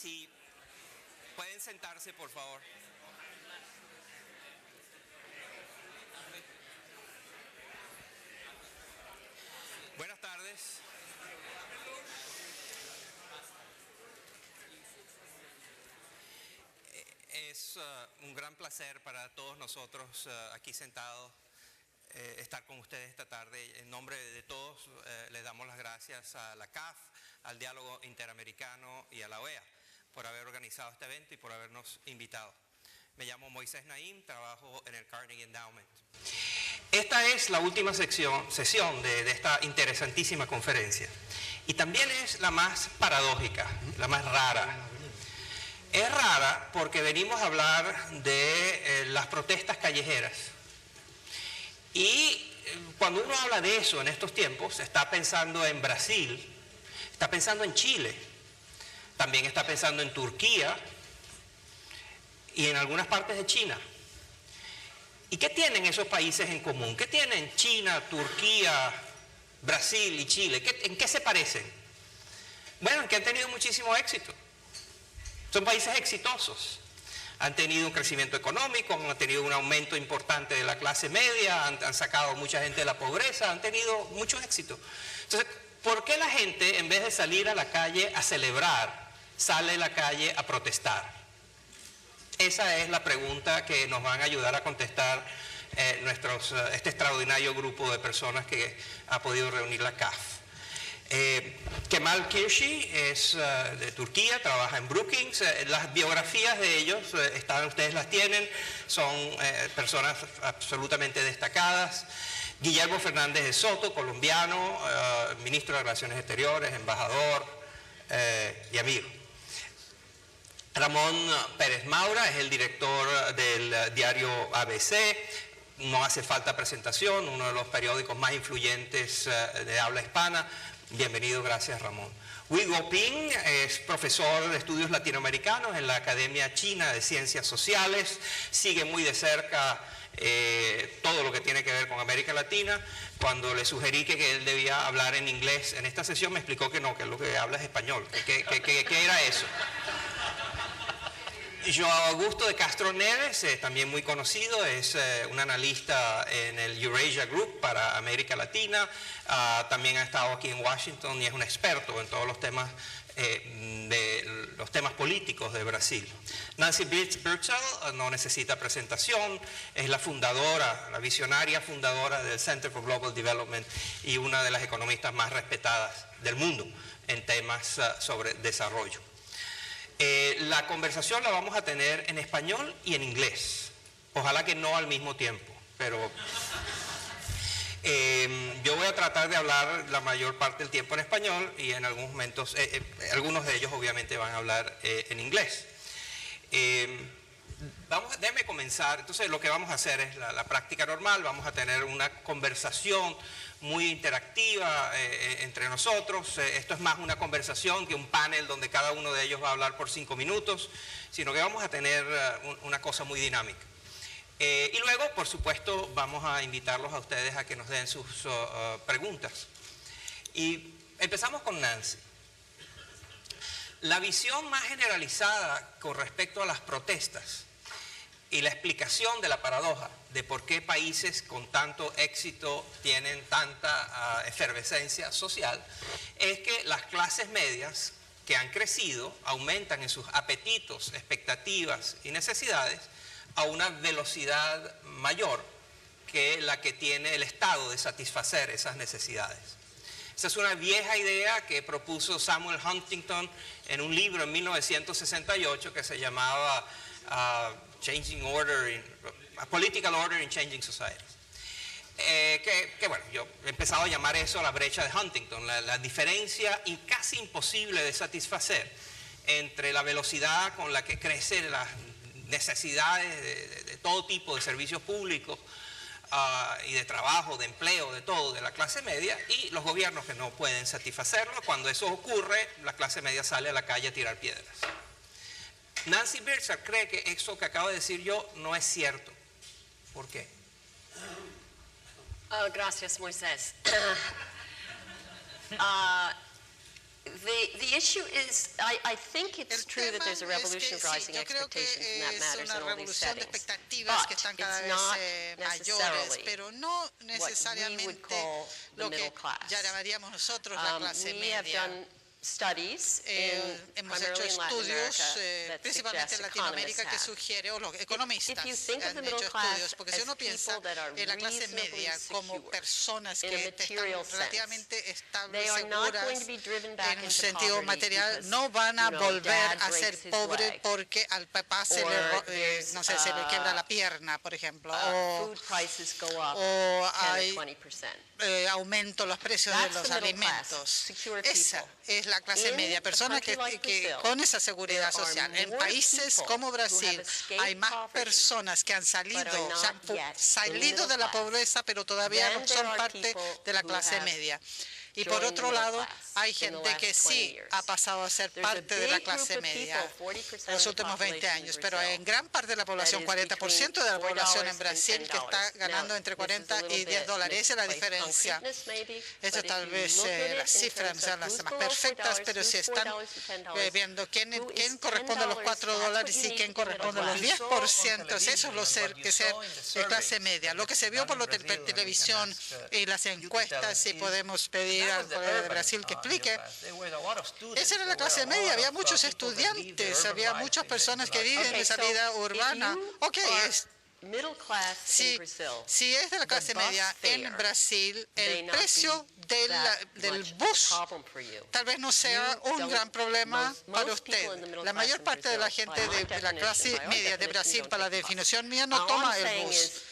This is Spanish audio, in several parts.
Si pueden sentarse, por favor. Buenas tardes. Es un gran placer para todos nosotros aquí sentados estar con ustedes esta tarde. En nombre de todos les damos las gracias a la CAF, al Diálogo Interamericano y a la OEA por haber organizado este evento y por habernos invitado. Me llamo Moisés Naim, trabajo en el Carnegie Endowment. Esta es la última sesión de esta interesantísima conferencia y también es la más paradójica, la más rara. Es rara porque venimos a hablar de las protestas callejeras y cuando uno habla de eso en estos tiempos está pensando en Brasil, está pensando en Chile, también está pensando en Turquía y en algunas partes de China. ¿Y qué tienen esos países en común? ¿Qué tienen China, Turquía, Brasil y Chile? ¿En qué se parecen? Bueno, que han tenido muchísimo éxito. Son países exitosos. Han tenido un crecimiento económico, han tenido un aumento importante de la clase media, han sacado mucha gente de la pobreza, han tenido mucho éxito. Entonces, ¿por qué la gente, en vez de salir a la calle a celebrar, sale a la calle a protestar? Esa es la pregunta que nos van a ayudar a contestar este extraordinario grupo de personas que ha podido reunir la CAF. Kemal Kirshi es de Turquía, trabaja en Brookings. Las biografías de ellos, ustedes las tienen, son personas absolutamente destacadas. Guillermo Fernández de Soto, colombiano, ministro de Relaciones Exteriores, embajador y amigo. Ramón Pérez Maura es el director del diario ABC, no hace falta presentación, uno de los periódicos más influyentes de habla hispana. Bienvenido, gracias Ramón. Wu Guoping es profesor de estudios latinoamericanos en la Academia China de Ciencias Sociales, sigue muy de cerca todo lo que tiene que ver con América Latina. Cuando le sugerí que él debía hablar en inglés en esta sesión, me explicó que no, que lo que habla es español. ¿Qué era eso? Joao Augusto de Castro Neves, también muy conocido, es un analista en el Eurasia Group para América Latina, también ha estado aquí en Washington y es un experto en todos los temas políticos de Brasil. Nancy Birchall no necesita presentación, es la fundadora, la visionaria fundadora del Center for Global Development y una de las economistas más respetadas del mundo en temas sobre desarrollo. La conversación la vamos a tener en español y en inglés. Ojalá que no al mismo tiempo, pero yo voy a tratar de hablar la mayor parte del tiempo en español y en algunos momentos, algunos de ellos obviamente van a hablar en inglés. Déjeme comenzar. Entonces lo que vamos a hacer es la práctica normal, vamos a tener una conversación muy interactiva entre nosotros. Esto es más una conversación que un panel donde cada uno de ellos va a hablar por 5 minutos, sino que vamos a tener una cosa muy dinámica. Y luego, por supuesto, vamos a invitarlos a ustedes a que nos den sus preguntas. Y empezamos con Nancy. La visión más generalizada con respecto a las protestas y la explicación de la paradoja de por qué países con tanto éxito tienen tanta efervescencia social es que las clases medias que han crecido aumentan en sus apetitos, expectativas y necesidades a una velocidad mayor que la que tiene el Estado de satisfacer esas necesidades. Esa es una vieja idea que propuso Samuel Huntington en un libro en 1968 que se llamaba Political Order in Changing Societies. Bueno, yo he empezado a llamar eso la brecha de Huntington, la diferencia casi imposible de satisfacer entre la velocidad con la que crecen las necesidades de todo tipo de servicios públicos y de trabajo, de empleo, de todo, de la clase media, y los gobiernos que no pueden satisfacerlo. Cuando eso ocurre, la clase media sale a la calle a tirar piedras. Nancy Birchall cree que eso que acabo de decir yo no es cierto. ¿Por qué? Gracias, Moisés. The issue is, I think it's true that there's a revolution of rising yo creo que expectations and that es matters una in all these revolución de settings. expectativas que But están cada it's vez not mayores, necessarily pero no what we would necesariamente call the lo que middle class. llamaríamos nosotros la clase We have media. done studies Hemos hecho primarily in Latin estudios, America that principalmente suggest en Latinoamérica, que economists have. sugiere, o los economistas If you think of han the middle hecho class estudios, porque si as uno piensa people that are en la clase media reasonably como secure personas in a que están material sense, relativamente they estables, are not going seguras, to be driven back en un into sentido poverty material, because, no van a you know, volver dad a ser breaks his pobres leg, porque al papá se or le, there's, no sé, se le quiebra la pierna, por ejemplo, food prices go up o 10 hay or 20%. aumento los precios de That's los the middle class, alimentos. secure Esa people. es la clase In media, a personas country like Brazil, con esa seguridad there are social. En more países people como who Brasil have escaped hay más poverty, personas que han but are salido, not se han yet in the salido middle de la class. pobreza, pero todavía Then no there son are parte people de la who clase have media. Y por joined the otro middle lado, class hay in the gente que last 20 sí years. ha pasado a ser There's a parte de la big clase group of media people, 40% en los of the últimos 20 population in años, pero Brazil, en gran parte de la población, that is 40% de la between población en $4 Brasil, and que está $10. ganando Now, entre this is a 40 little y 10 bit dólares. Esa es la misplaced diferencia. concreteness maybe, Esto but tal if vez you look at las it in cifras no terms sean of las who's más below perfectas, $4, pero si who's están $4 and $10, viendo quién who is corresponde a los $10, $4 that's y what you quién need to be corresponde a los middle 10%, eso es lo que sea de clase media. Lo que se vio por la televisión y las encuestas, y podemos pedir al colega de Brasil que explique, esa era la clase media, había muchos estudiantes, había muchas personas que viven esa vida urbana. Ok, middle class in Brazil, si es de la clase bus media en fare Brasil, may el not precio be del much bus a problem for you. tal vez no sea You un don't- gran problema para most people usted. in the middle La class mayor in parte de la Brazil, gente by my de la clase definition, by our media de definition, Brasil, don't para la take the bus. definición mía, no All toma I'm el saying bus. is,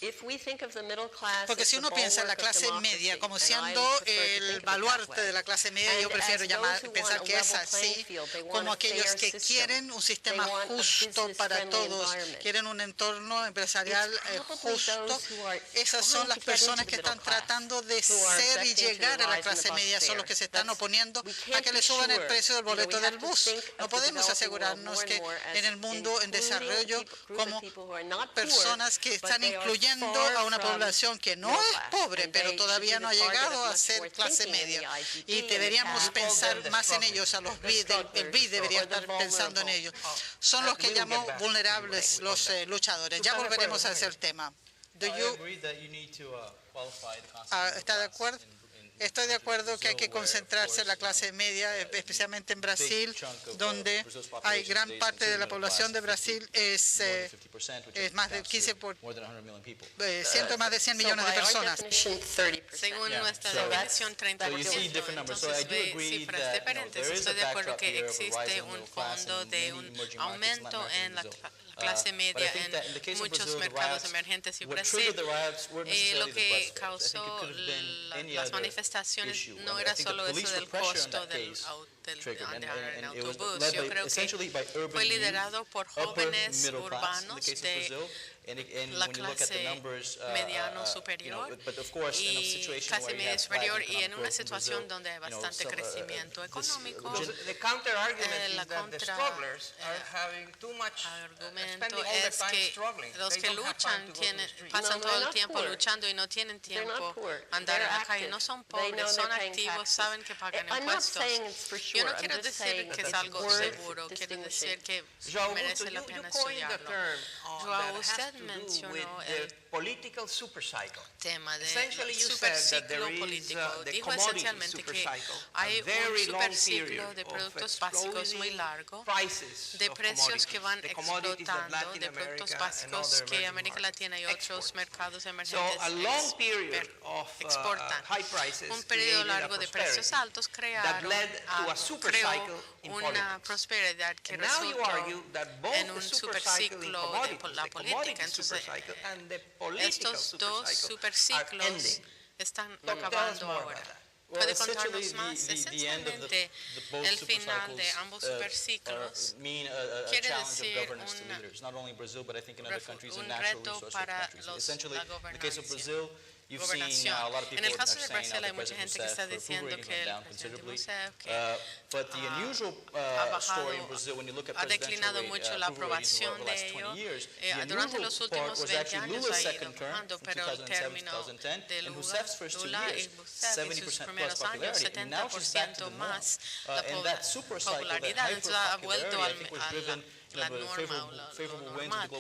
if we think of the middle class Porque as si the uno piensa en la bulwark of clase media democracy, como and I siendo prefer to el think of it that baluarte way, de la clase media, yo and prefiero as those who pensar want que a es level playing así, field, they want como a aquellos fair que system. quieren un sistema They want a justo para business-friendly todos, environment. quieren un entorno empresarial It's probably justo. those who are Esas trying son las to get into personas the que middle están class, tratando de who are ser y objecting to the llegar a la rise in the clase bus media, son fare. los que se están That's- oponiendo we a can't que be le suban el sure. precio del You know, boleto we del have to bus. think of No the podemos developing world asegurarnos more que and more as en el mundo en including desarrollo a group of como people who are not poor, personas que but están they are incluyendo far a una from población que no middle es class, pobre, and pero they todavía should no ha be the target llegado of a much ser more clase thinking in the media. IGP Y and the deberíamos CAP. pensar más en ellos, el BID debería estar pensando en ellos. Son los que llamo vulnerables, los luchadores. Ya volveremos a ese tema. ¿Está de acuerdo? Estoy de acuerdo que hay que concentrarse en la clase media, especialmente en Brasil, donde hay gran parte de la población de Brasil es más del 15%, más de 100 millones de personas. Según nuestra definición, 30%. Entonces ve cifras diferentes. Estoy de acuerdo que existe un fondo de un aumento en la clase media en muchos mercados emergentes y Brasil. Lo que causó las manifestaciones no era solo eso del costo del andar en autobús. Yo creo que fue liderado por jóvenes urbanos de la clase mediano superior y clase media superior, y en una situación donde hay bastante crecimiento económico. The counter argument La is that the contra- strugglers are having too much, argumento spending all their es time que struggling. los They que don't have luchan time to go to the street. pasan No, todo they're el not tiempo poor. luchando y no tienen They're not tiempo poor. andar They're en la calle. active. No son They know pobres, son they're paying activos, taxes. saben que pagan I'm not impuestos. saying it's for sure. Yo no I'm quiero just decir saying que es it's algo worth seguro, quiero decir que Joao Augusto, merece la you pena coined the estudiarlo. term Joao, that has usted to do mencionó with el the political supercycle. tema del Essentially, you said that superciclo there is político. the Dijo commodity esencialmente que supercycle, hay a very un long superciclo period de of productos básicos muy exploding largo, prices de of precios que van commodities, the commodities that explotando, Latin de productos America and básicos other que emerging América Latina y markets otros export. mercados So emergentes a long period of exportan. high prices Un periodo created a largo de precios prosperity altos that crearon led to a supercycle creó in una politics. prosperidad que And now you argue resultó that both en the un supercycle in superciclo commodities, de la the política. commodity Entonces, supercycle and the political estos dos supercycle are superciclos ending. están Tell us acabando more ahora. about that. ¿Puede contarnos más? Esencialmente, el final de ambos superciclos quiere decir un reto para la gobernación gobernación. En el caso de Brasil hay mucha gente que está diciendo que el presidente Rousseff ha declinado mucho la aprobación de ellos. Durante los últimos 20 años ha ido bajando, pero el término de Lula y Rousseff en sus primeros años, 70% más la popularidad, entonces ha vuelto a la norma o lo normal.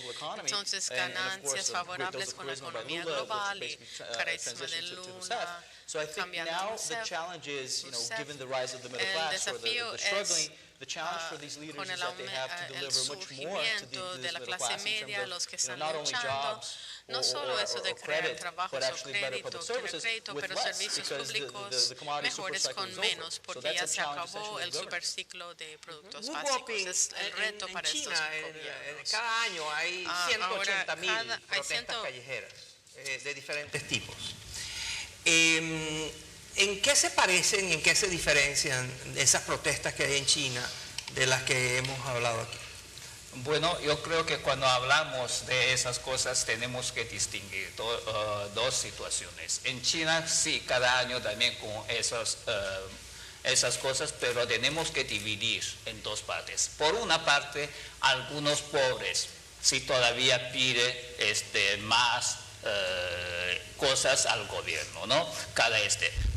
Entonces, ganancias favorables con la economía global y carisma de Lula, cambiando Rousseff. El desafío es con el surgimiento de la clase media, los que están luchando, no solo eso de crear trabajos o crédito, pero servicios públicos mejores con menos, porque ya se acabó el superciclo de productos básicos. Es el reto para estos gobiernos. Cada año hay 180.000 protestas callejeras de diferentes tipos. ¿En qué se parecen, en qué se diferencian esas protestas que hay en China de las que hemos hablado aquí? Bueno, yo creo que cuando hablamos de esas cosas tenemos que distinguir dos situaciones. En China sí, cada año también con esas cosas, pero tenemos que dividir en dos partes. Por una parte, algunos pobres sí todavía piden más cosas al gobierno, ¿no?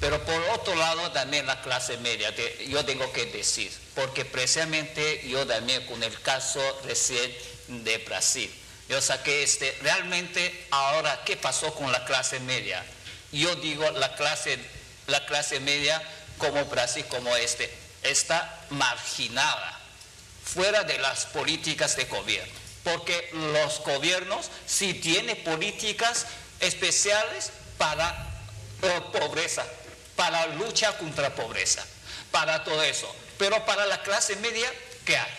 Pero por otro lado también la clase media, yo tengo que decir, porque precisamente yo también con el caso recién de Brasil, yo saqué realmente ahora, ¿qué pasó con la clase media? Yo digo la clase media como Brasil, como está marginada, fuera de las políticas de gobierno. Porque los gobiernos sí tienen políticas especiales para pobreza, para lucha contra pobreza, para todo eso. Pero para la clase media, ¿qué hay?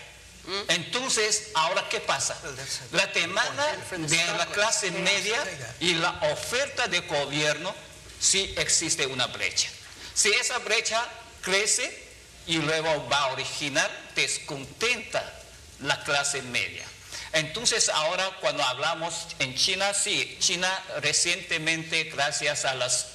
Entonces, ¿ahora qué pasa? La demanda de la clase media y la oferta de gobierno, sí existe una brecha. Si esa brecha crece y luego va a originar descontenta la clase media. Entonces ahora cuando hablamos en China, sí, China recientemente gracias a las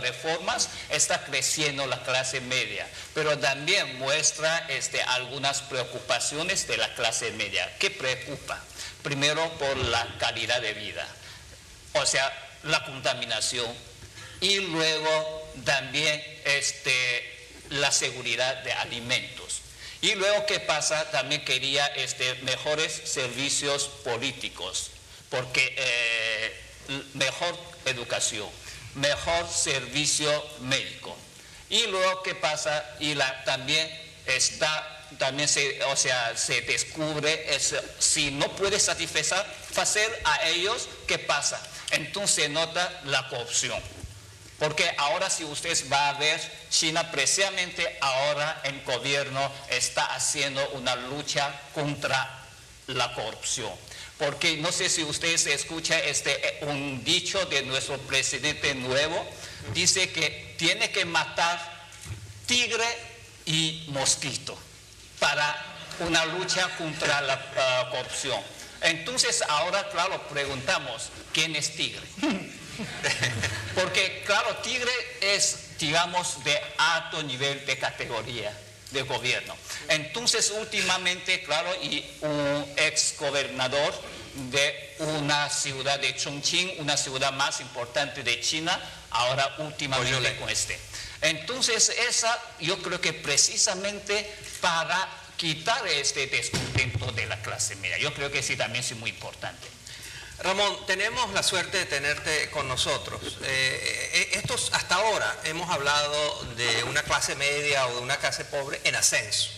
reformas está creciendo la clase media, pero también muestra algunas preocupaciones de la clase media. ¿Qué preocupa? Primero por la calidad de vida, o sea, la contaminación, y luego también la seguridad de alimentos. Y luego, ¿qué pasa? También quería mejores servicios políticos, porque mejor educación, mejor servicio médico. Y luego, ¿qué pasa? Y también se descubre, si no puede satisfacer a ellos, ¿qué pasa? Entonces nota la corrupción. Porque ahora si ustedes van a ver, China precisamente ahora en gobierno está haciendo una lucha contra la corrupción. Porque no sé si ustedes escuchan un dicho de nuestro presidente nuevo, dice que tiene que matar tigre y mosquito para una lucha contra la corrupción. Entonces ahora, claro, preguntamos, ¿quién es tigre? Porque, claro, tigre es, digamos, de alto nivel de categoría de gobierno. Entonces, últimamente, claro, y un ex gobernador de una ciudad de Chongqing, una ciudad más importante de China, ahora últimamente con Entonces, yo creo que precisamente para quitar descontento de la clase media, yo creo que sí también es muy importante. Ramón, tenemos la suerte de tenerte con nosotros. Hasta ahora hemos hablado de una clase media o de una clase pobre en ascenso.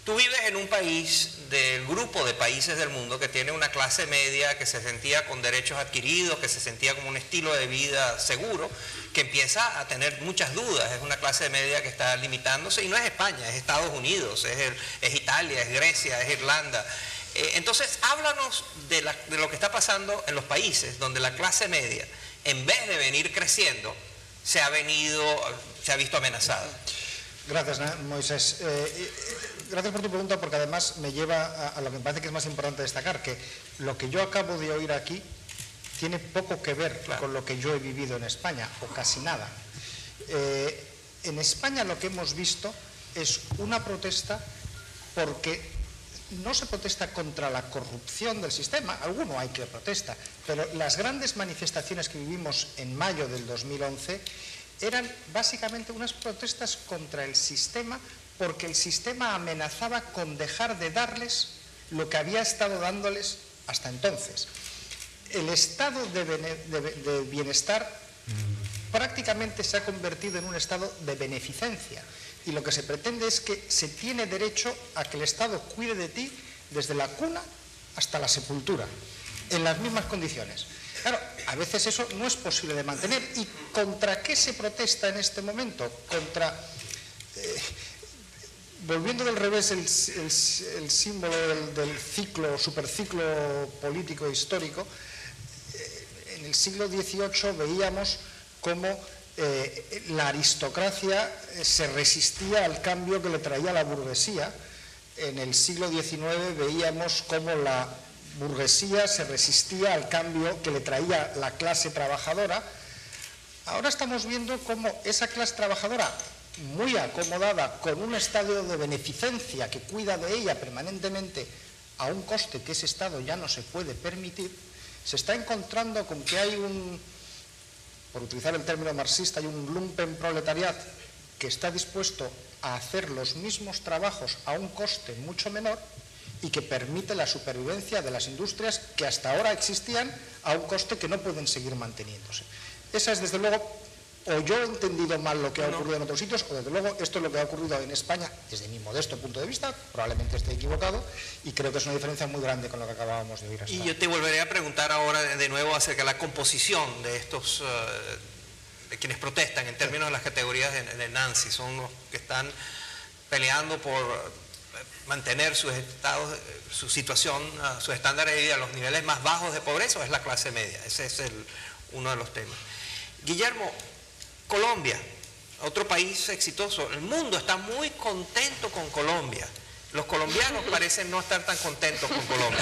Tú vives en un país del grupo de países del mundo que tiene una clase media que se sentía con derechos adquiridos, que se sentía como un estilo de vida seguro, que empieza a tener muchas dudas. Es una clase media que está limitándose, y no es España, es Estados Unidos, es Italia, es Grecia, es Irlanda. Entonces, háblanos de lo que está pasando en los países donde la clase media, en vez de venir creciendo, se ha visto amenazada. Gracias, Moisés. Gracias por tu pregunta, porque además me lleva a lo que me parece que es más importante destacar, que lo que yo acabo de oír aquí tiene poco que ver con lo que yo he vivido en España, o casi nada. En España lo que hemos visto es una protesta porque no se protesta contra la corrupción del sistema, alguno hay que protesta, pero las grandes manifestaciones que vivimos en mayo del 2011 eran básicamente unas protestas contra el sistema, porque el sistema amenazaba con dejar de darles lo que había estado dándoles hasta entonces. El estado de bienestar prácticamente se ha convertido en un estado de beneficencia, y lo que se pretende es que se tiene derecho a que el Estado cuide de ti desde la cuna hasta la sepultura, en las mismas condiciones. Claro, a veces eso no es posible de mantener. ¿Y contra qué se protesta en este momento? Contra, volviendo del revés el símbolo del ciclo, superciclo político histórico, en el siglo XVIII veíamos cómo la aristocracia se resistía al cambio que le traía la burguesía. En el siglo XIX veíamos cómo la burguesía se resistía al cambio que le traía la clase trabajadora. Ahora estamos viendo cómo esa clase trabajadora, muy acomodada, con un estado de beneficencia que cuida de ella permanentemente a un coste que ese Estado ya no se puede permitir, se está encontrando con que hay por utilizar el término marxista, hay un lumpenproletariat que está dispuesto a hacer los mismos trabajos a un coste mucho menor y que permite la supervivencia de las industrias que hasta ahora existían a un coste que no pueden seguir manteniéndose. Esa es, desde luego, o yo he entendido mal lo que ha ocurrido en otros sitios, o desde luego esto es lo que ha ocurrido en España desde mi modesto punto de vista, probablemente esté equivocado, y creo que es una diferencia muy grande con lo que acabábamos de oír hasta ahora. Y yo te volveré a preguntar ahora de nuevo acerca de la composición de estos, de quienes protestan en términos de las categorías de Nancy, son los que están peleando por mantener sus estados, su situación, sus estándares de vida a los niveles más bajos de pobreza, o es la clase media. Ese es uno de los temas. Guillermo, Colombia, otro país exitoso. El mundo está muy contento con Colombia. Los colombianos parecen no estar tan contentos con Colombia.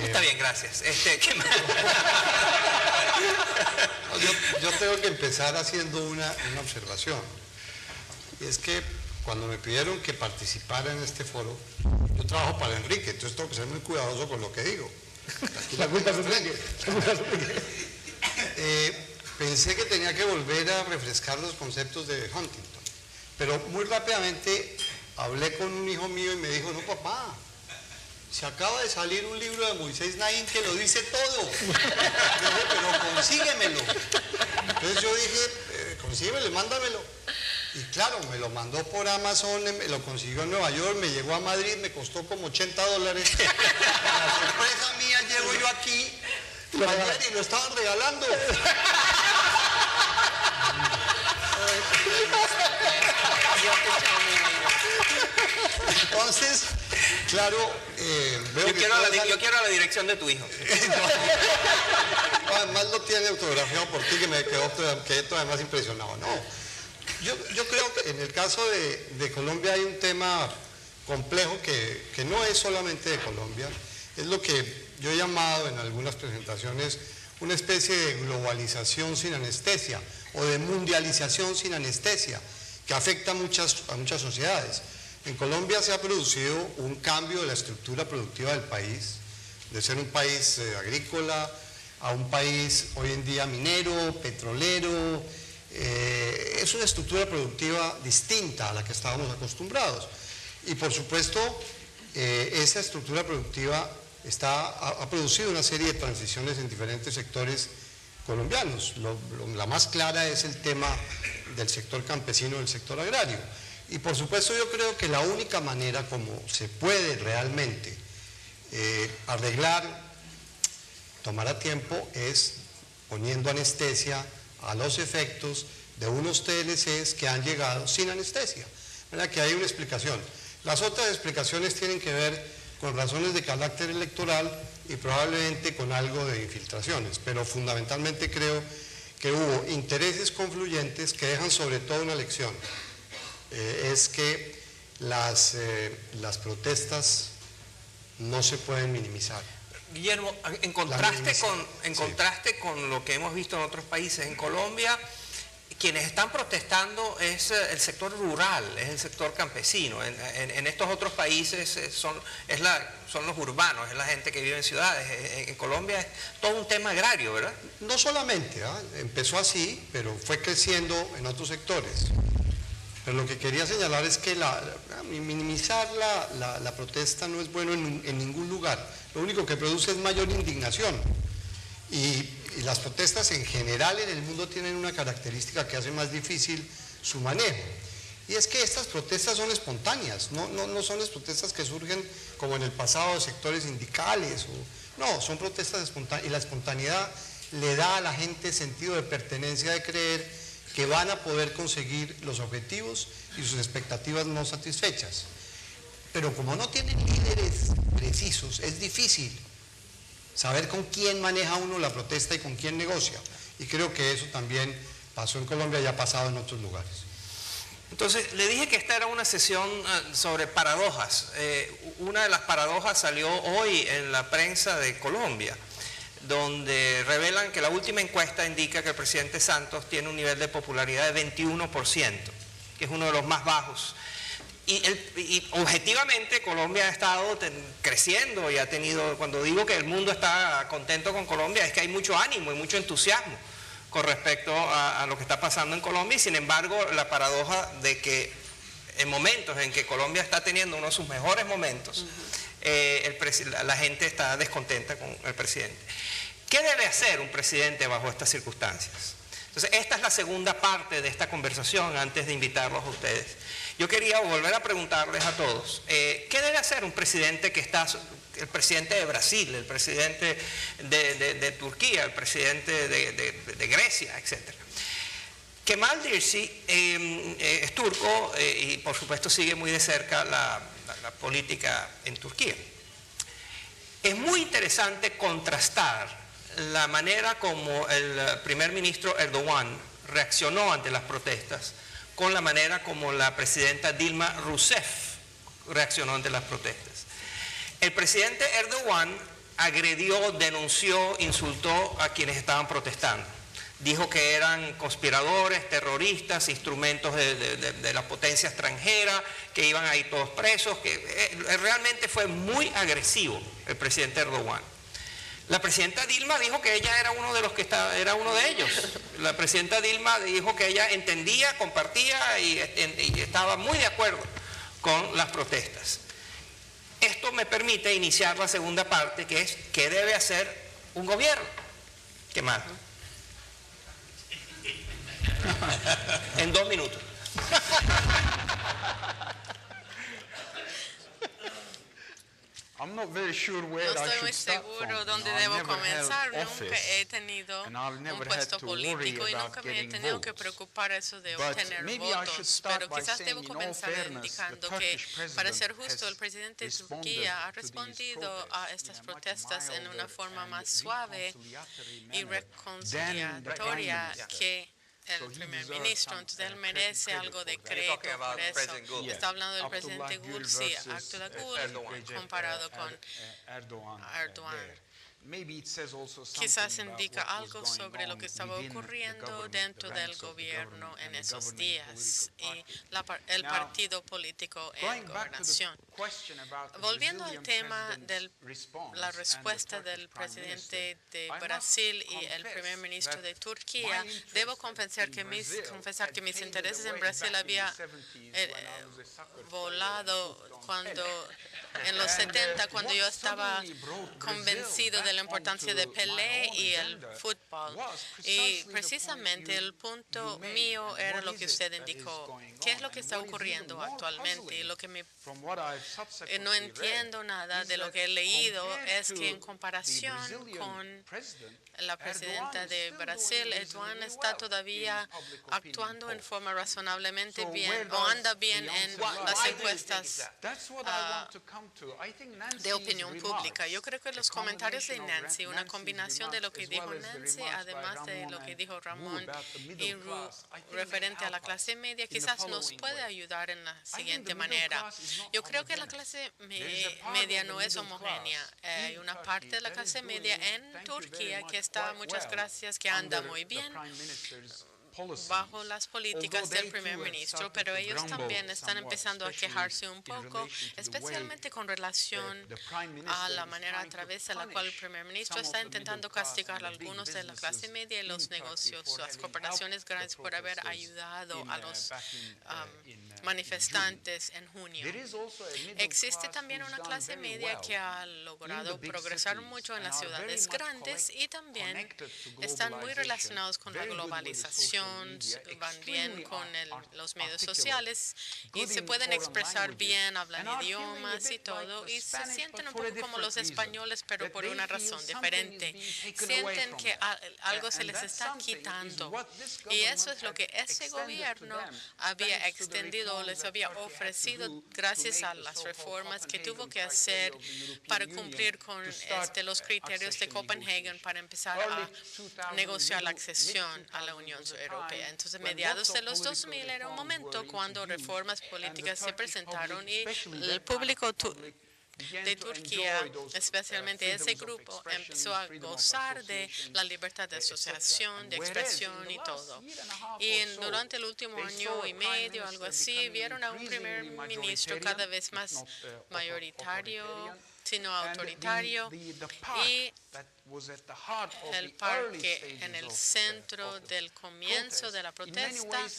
Está bien, gracias. ¿Qué más? Yo tengo que empezar haciendo una observación. Y es que cuando me pidieron que participara en este foro, yo trabajo para Enrique, entonces tengo que ser muy cuidadoso con lo que digo. La culpa es Enrique. Pensé que tenía que volver a refrescar los conceptos de Huntington, pero muy rápidamente hablé con un hijo mío y me dijo: no, papá, se acaba de salir un libro de Moisés Naín que lo dice todo. Yo dije: pero consíguemelo. Entonces yo dije: consíguemelo, mándamelo. Y claro, me lo mandó por Amazon, me lo consiguió en Nueva York, me llegó a Madrid, me costó como $80. Para sorpresa mía, llego yo aquí ayer y lo estaban regalando. Entonces, claro, veo yo quiero la dirección de tu hijo. No, además lo tiene autografiado por ti, que me quedé todavía más impresionado. No. Yo creo que en el caso de Colombia hay un tema complejo que no es solamente de Colombia, es lo que yo he llamado en algunas presentaciones una especie de globalización sin anestesia o de mundialización sin anestesia, que afecta a muchas sociedades. En Colombia se ha producido un cambio de la estructura productiva del país, de ser un país agrícola a un país hoy en día minero, petrolero. Es una estructura productiva distinta a la que estábamos acostumbrados. Y por supuesto, esa estructura productiva ha producido una serie de transiciones en diferentes sectores colombianos. La más clara es el tema del sector campesino, del sector agrario. Y por supuesto yo creo que la única manera como se puede realmente arreglar, tomar a tiempo, es poniendo anestesia a los efectos de unos TLCs que han llegado sin anestesia. ¿Verdad? Que hay una explicación. Las otras explicaciones tienen que ver con razones de carácter electoral y probablemente con algo de infiltraciones, pero fundamentalmente creo que hubo intereses confluyentes que dejan sobre todo una lección. Es que las protestas no se pueden minimizar. Guillermo, en contraste con lo que hemos visto en otros países, en Colombia, quienes están protestando es el sector rural, es el sector campesino. En estos otros países son los urbanos, es la gente que vive en ciudades. En Colombia es todo un tema agrario, ¿verdad? No solamente, empezó así, pero fue creciendo en otros sectores. Pero lo que quería señalar es que minimizar la protesta no es bueno en ningún lugar. Lo único que produce es mayor indignación. Y las protestas en general en el mundo tienen una característica que hace más difícil su manejo. Y es que estas protestas son espontáneas, no son las protestas que surgen como en el pasado de sectores sindicales. No, son protestas espontáneas y la espontaneidad le da a la gente sentido de pertenencia, de creer que van a poder conseguir los objetivos y sus expectativas no satisfechas. Pero como no tienen líderes precisos, es difícil saber con quién maneja uno la protesta y con quién negocia. Y creo que eso también pasó en Colombia y ha pasado en otros lugares. Entonces, le dije que esta era una sesión sobre paradojas. Una de las paradojas salió hoy en la prensa de Colombia, donde revelan que la última encuesta indica que el presidente Santos tiene un nivel de popularidad de 21%, que es uno de los más bajos. Y objetivamente Colombia ha estado creciendo y ha tenido, cuando digo que el mundo está contento con Colombia, es que hay mucho ánimo y mucho entusiasmo con respecto a lo que está pasando en Colombia, y sin embargo la paradoja de que en momentos en que Colombia está teniendo uno de sus mejores momentos, la gente está descontenta con el presidente. ¿Qué debe hacer un presidente bajo estas circunstancias? Entonces, esta es la segunda parte de esta conversación antes de invitarlos a ustedes. Yo quería volver a preguntarles a todos, ¿qué debe hacer un presidente el presidente de Brasil, el presidente de Turquía, el presidente de Grecia, etcétera? Kemal Dersi es turco y por supuesto sigue muy de cerca la política en Turquía. Es muy interesante contrastar la manera como el primer ministro Erdogan reaccionó ante las protestas con la manera como la presidenta Dilma Rousseff reaccionó ante las protestas. El presidente Erdogan agredió, denunció, insultó a quienes estaban protestando. Dijo que eran conspiradores, terroristas, instrumentos de la potencia extranjera, que iban a ir todos presos, que realmente fue muy agresivo el presidente Erdogan. La presidenta Dilma dijo que ella era uno de ellos. La presidenta Dilma dijo que ella entendía, compartía y estaba muy de acuerdo con las protestas. Esto me permite iniciar la segunda parte, que es ¿qué debe hacer un gobierno? ¿Qué más? En 2 minutos. No estoy muy seguro dónde debo comenzar. Nunca he tenido un puesto político y nunca me he tenido que preocupar eso de obtener votos. Pero quizás debo comenzar indicando que, para ser justo, el presidente de Turquía ha respondido a estas protestas en una forma más suave y reconciliatoria que el primer ministro. Entonces él merece algo de crédito por eso. Está hablando del presidente Gül, sí, Abdullah Gül, comparado con Erdogan. Quizás indica algo sobre lo que estaba ocurriendo dentro del gobierno en esos días y el partido político en gobernación. Volviendo al tema de la respuesta del presidente de Brasil y el primer ministro de Turquía, debo confesar que mis intereses en Brasil había volado en los 70, cuando yo estaba convencido de la importancia de Pelé y el fútbol. Y precisamente el punto mío era lo que usted indicó. ¿Qué es lo que está ocurriendo actualmente? Y lo que no entiendo nada de lo que he leído es que en comparación con la presidenta de Brasil, Erdogan está todavía actuando en forma razonablemente bien o anda bien en las encuestas de opinión pública. Yo creo que los comentarios de Nancy, una combinación de lo que dijo Nancy, además de lo que dijo Ramón y Ruth, referente a la clase media, quizás nos puede ayudar en la siguiente manera. Yo creo que la clase media no es homogénea. Hay una parte de la clase media en Turquía que está, muchas gracias, que anda muy bien bajo las políticas del primer ministro, pero ellos también están empezando a quejarse un poco, especialmente con relación a la manera a través de la cual el primer ministro está intentando castigar a algunos de la clase media y los negocios, las corporaciones grandes por haber ayudado a los manifestantes en junio. Existe también una clase media que ha logrado progresar mucho en las ciudades grandes y también están muy relacionados con la globalización, van bien con los medios sociales y se pueden expresar bien, hablan idiomas y todo, y se sienten un poco como los españoles, pero por una razón diferente. Sienten que algo se les está quitando, y eso es lo que ese gobierno había extendido, les había ofrecido gracias a las reformas que tuvo que hacer para cumplir con los criterios de Copenhague para empezar a negociar la accesión a la Unión Europea. Entonces, mediados de los 2000 era un momento cuando reformas políticas se presentaron y el público de Turquía, especialmente ese grupo, empezó a gozar de la libertad de asociación, de expresión y todo. Y durante el último año y medio, algo así, vieron a un primer ministro cada vez más mayoritario, sino autoritario, y el parque en el centro del comienzo de la protesta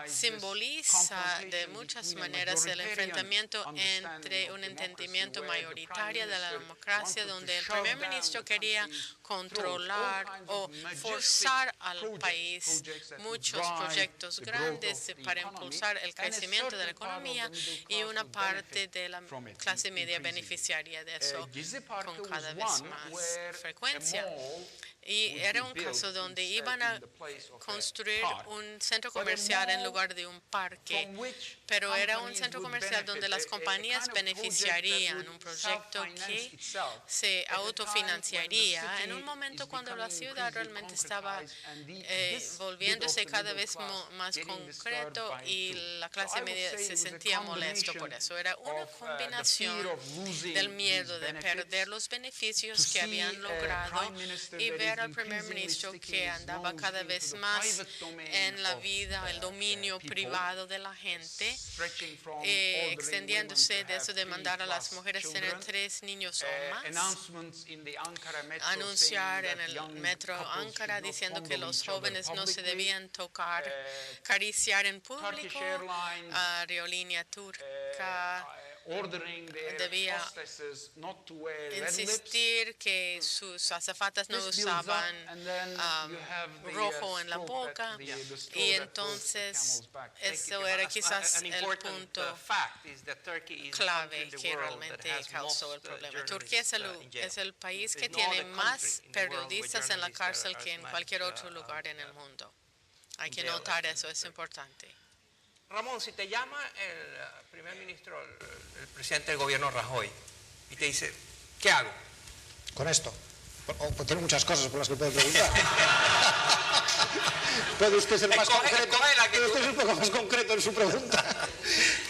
simboliza de muchas maneras el enfrentamiento entre un entendimiento mayoritario de la democracia, donde el primer ministro quería controlar o forzar al país muchos proyectos grandes para impulsar el crecimiento de la economía, y una parte de la clase media beneficiaria de eso con cada vez más frecuencia. Y era un caso donde iban a construir un centro comercial en lugar de un parque, pero era un centro comercial donde las compañías beneficiarían un proyecto que se autofinanciaría en un momento cuando la ciudad realmente estaba volviéndose cada vez más concreto y la clase media se sentía molesto por eso. Era una combinación del miedo de perder los beneficios que habían logrado y ver al primer ministro que andaba cada vez más en la vida, el dominio privado de la gente, extendiéndose de eso de mandar a las mujeres tener 3 niños o más, anunciar en el metro Ankara diciendo que los jóvenes no se debían tocar, acariciar en público, aerolínea turca debía insistir que sus azafatas no usaban rojo en la boca, y entonces eso era quizás el punto clave que realmente causó el problema. Turquía es el país que tiene más periodistas en la cárcel que en cualquier otro lugar en el mundo. Hay que notar eso, es importante. Ramón, si te llama el primer ministro, el presidente del gobierno Rajoy, y te dice, ¿qué hago? Con esto. Pues tiene muchas cosas por las que puede preguntar. ¿Puede usted ser más concreto? ¿Puede usted ser un poco más concreto en su pregunta?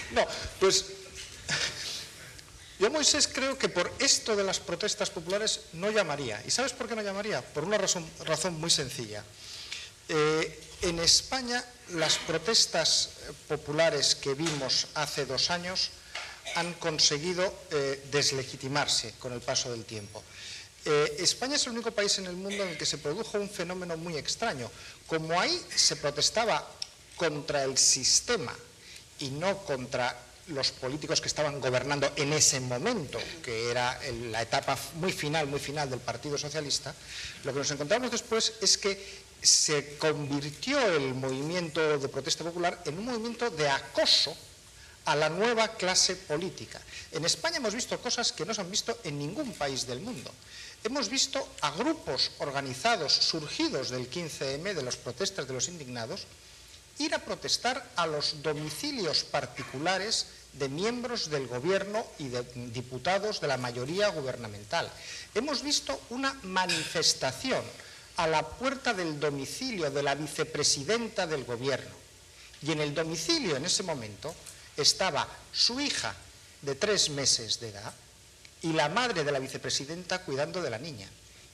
No, pues yo, Moisés, creo que por esto de las protestas populares no llamaría. ¿Y sabes por qué no llamaría? Por una razón muy sencilla. En España, las protestas populares que vimos hace 2 años han conseguido deslegitimarse con el paso del tiempo. España es el único país en el mundo en el que se produjo un fenómeno muy extraño. Como ahí se protestaba contra el sistema y no contra los políticos que estaban gobernando en ese momento, que era la etapa muy final del Partido Socialista, lo que nos encontramos después es que se convirtió el movimiento de protesta popular en un movimiento de acoso a la nueva clase política. En España hemos visto cosas que no se han visto en ningún país del mundo. Hemos visto a grupos organizados surgidos del 15M, de las protestas de los indignados, ir a protestar a los domicilios particulares de miembros del gobierno y de diputados de la mayoría gubernamental. Hemos visto una manifestación a la puerta del domicilio de la vicepresidenta del gobierno. Y en el domicilio en ese momento estaba su hija de 3 meses de edad y la madre de la vicepresidenta cuidando de la niña.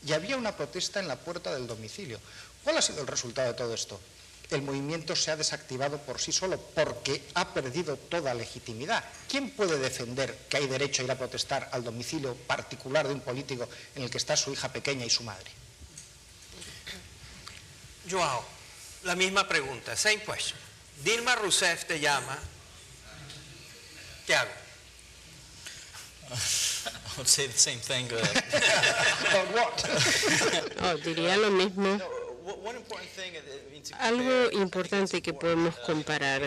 Y había una protesta en la puerta del domicilio. ¿Cuál ha sido el resultado de todo esto? El movimiento se ha desactivado por sí solo porque ha perdido toda legitimidad. ¿Quién puede defender que hay derecho a ir a protestar al domicilio particular de un político en el que está su hija pequeña y su madre? Joao, la misma pregunta, same question. Dilma Rousseff te llama, ¿qué hago? I would say the same thing. Diría lo mismo. Algo importante que podemos comparar,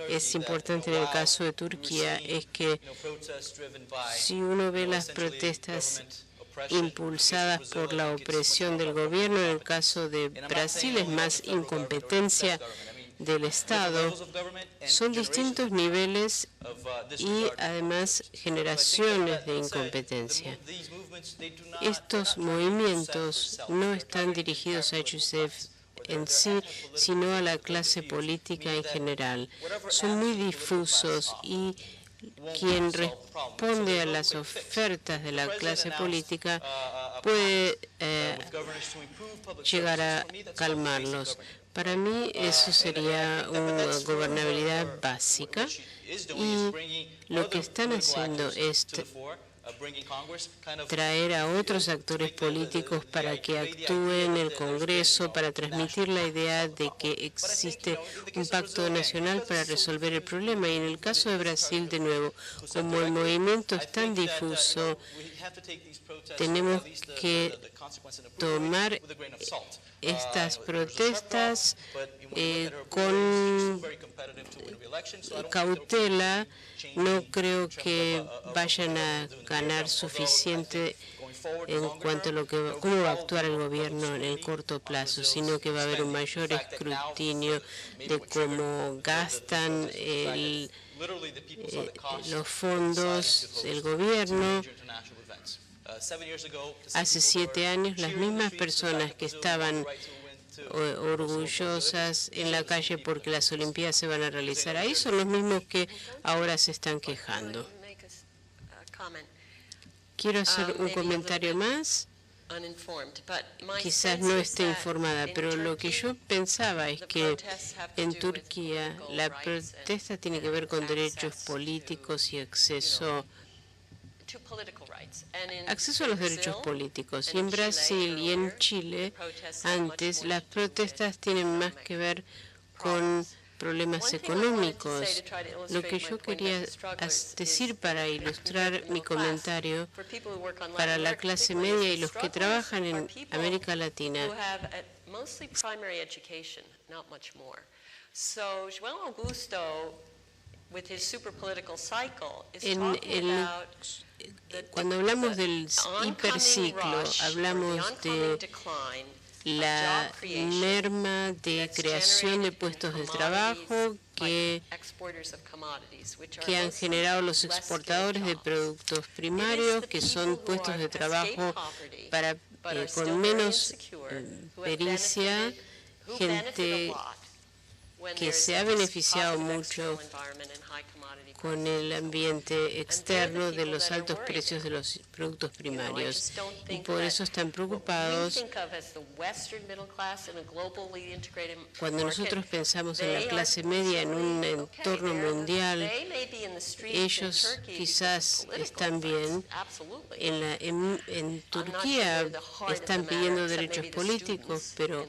es importante en el caso de Turquía, es que si uno ve las protestas impulsadas por la opresión del gobierno, en el caso de Brasil es más incompetencia del Estado, son distintos niveles y además generaciones de incompetencia. Estos movimientos no están dirigidos a Youssef en sí, sino a la clase política en general. Son muy difusos y quien responde a las ofertas de la clase política puede llegar a calmarlos. Para mí eso sería una gobernabilidad básica y lo que están haciendo es traer a otros actores políticos para que actúen en el Congreso, para transmitir la idea de que existe un pacto nacional para resolver el problema. Y en el caso de Brasil, de nuevo, como el movimiento es tan difuso, tenemos que tomar estas protestas con cautela. No creo que vayan a ganar suficiente en cuanto a cómo va a actuar el gobierno en el corto plazo, sino que va a haber un mayor escrutinio de cómo gastan los fondos del gobierno. Hace 7 años, las mismas personas que estaban orgullosas en la calle porque las Olimpiadas se van a realizar ahí son los mismos que ahora se están quejando. Quiero hacer un comentario más. Quizás no esté informada, pero lo que yo pensaba es que en Turquía la protesta tiene que ver con derechos políticos y acceso a los derechos políticos. Y en Brasil y en Chile, antes, las protestas tienen más que ver con problemas económicos. Lo que yo quería decir para ilustrar mi comentario para la clase media y los que trabajan en América Latina, cuando hablamos del hiperciclo, hablamos de la merma de creación de puestos de trabajo que han generado los exportadores de productos primarios, que son puestos de trabajo con menos pericia, gente que se ha beneficiado mucho con el ambiente externo de los altos precios de los productos primarios. Y por eso están preocupados. Cuando nosotros pensamos en la clase media en un entorno mundial, ellos quizás están bien. En Turquía están pidiendo derechos políticos, pero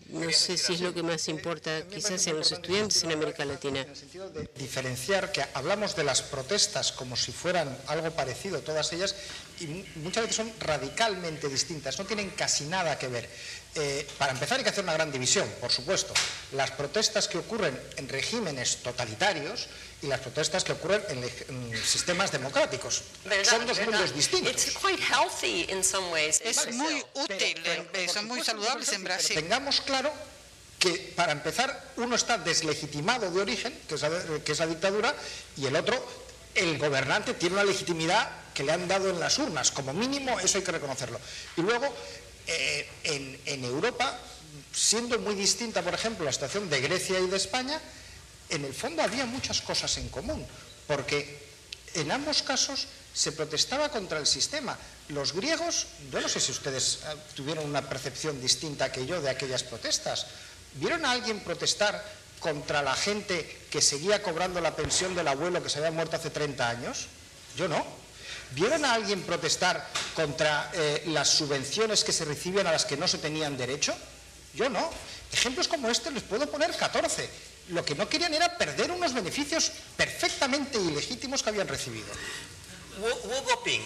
no sé si es lo que más importa quizás en los estudiantes en América Latina. En el sentido de diferenciar que hablamos de las protestas como si fueran algo parecido, todas ellas, y muchas veces son radicalmente distintas, no tienen casi nada que ver. Para empezar hay que hacer una gran división, por supuesto. Las protestas que ocurren en regímenes totalitarios y las protestas que ocurren en sistemas democráticos. Son dos mundos distintos. Es muy útil, son muy saludables en Brasil. Tengamos claro que para empezar uno está deslegitimado de origen, que es la dictadura, y el otro, el gobernante, tiene una legitimidad que le han dado en las urnas, como mínimo eso hay que reconocerlo. Y luego, en Europa, siendo muy distinta, por ejemplo, la situación de Grecia y de España, en el fondo había muchas cosas en común, porque en ambos casos se protestaba contra el sistema. Los griegos, yo no sé si ustedes tuvieron una percepción distinta que yo de aquellas protestas. ¿Vieron a alguien protestar contra la gente que seguía cobrando la pensión del abuelo que se había muerto hace 30 años? Yo no. ¿Vieron a alguien protestar contra las subvenciones que se recibían a las que no se tenían derecho? Yo no. Ejemplos como este les puedo poner 14. Lo que no querían era perder unos beneficios perfectamente ilegítimos que habían recibido. Hugo Ping,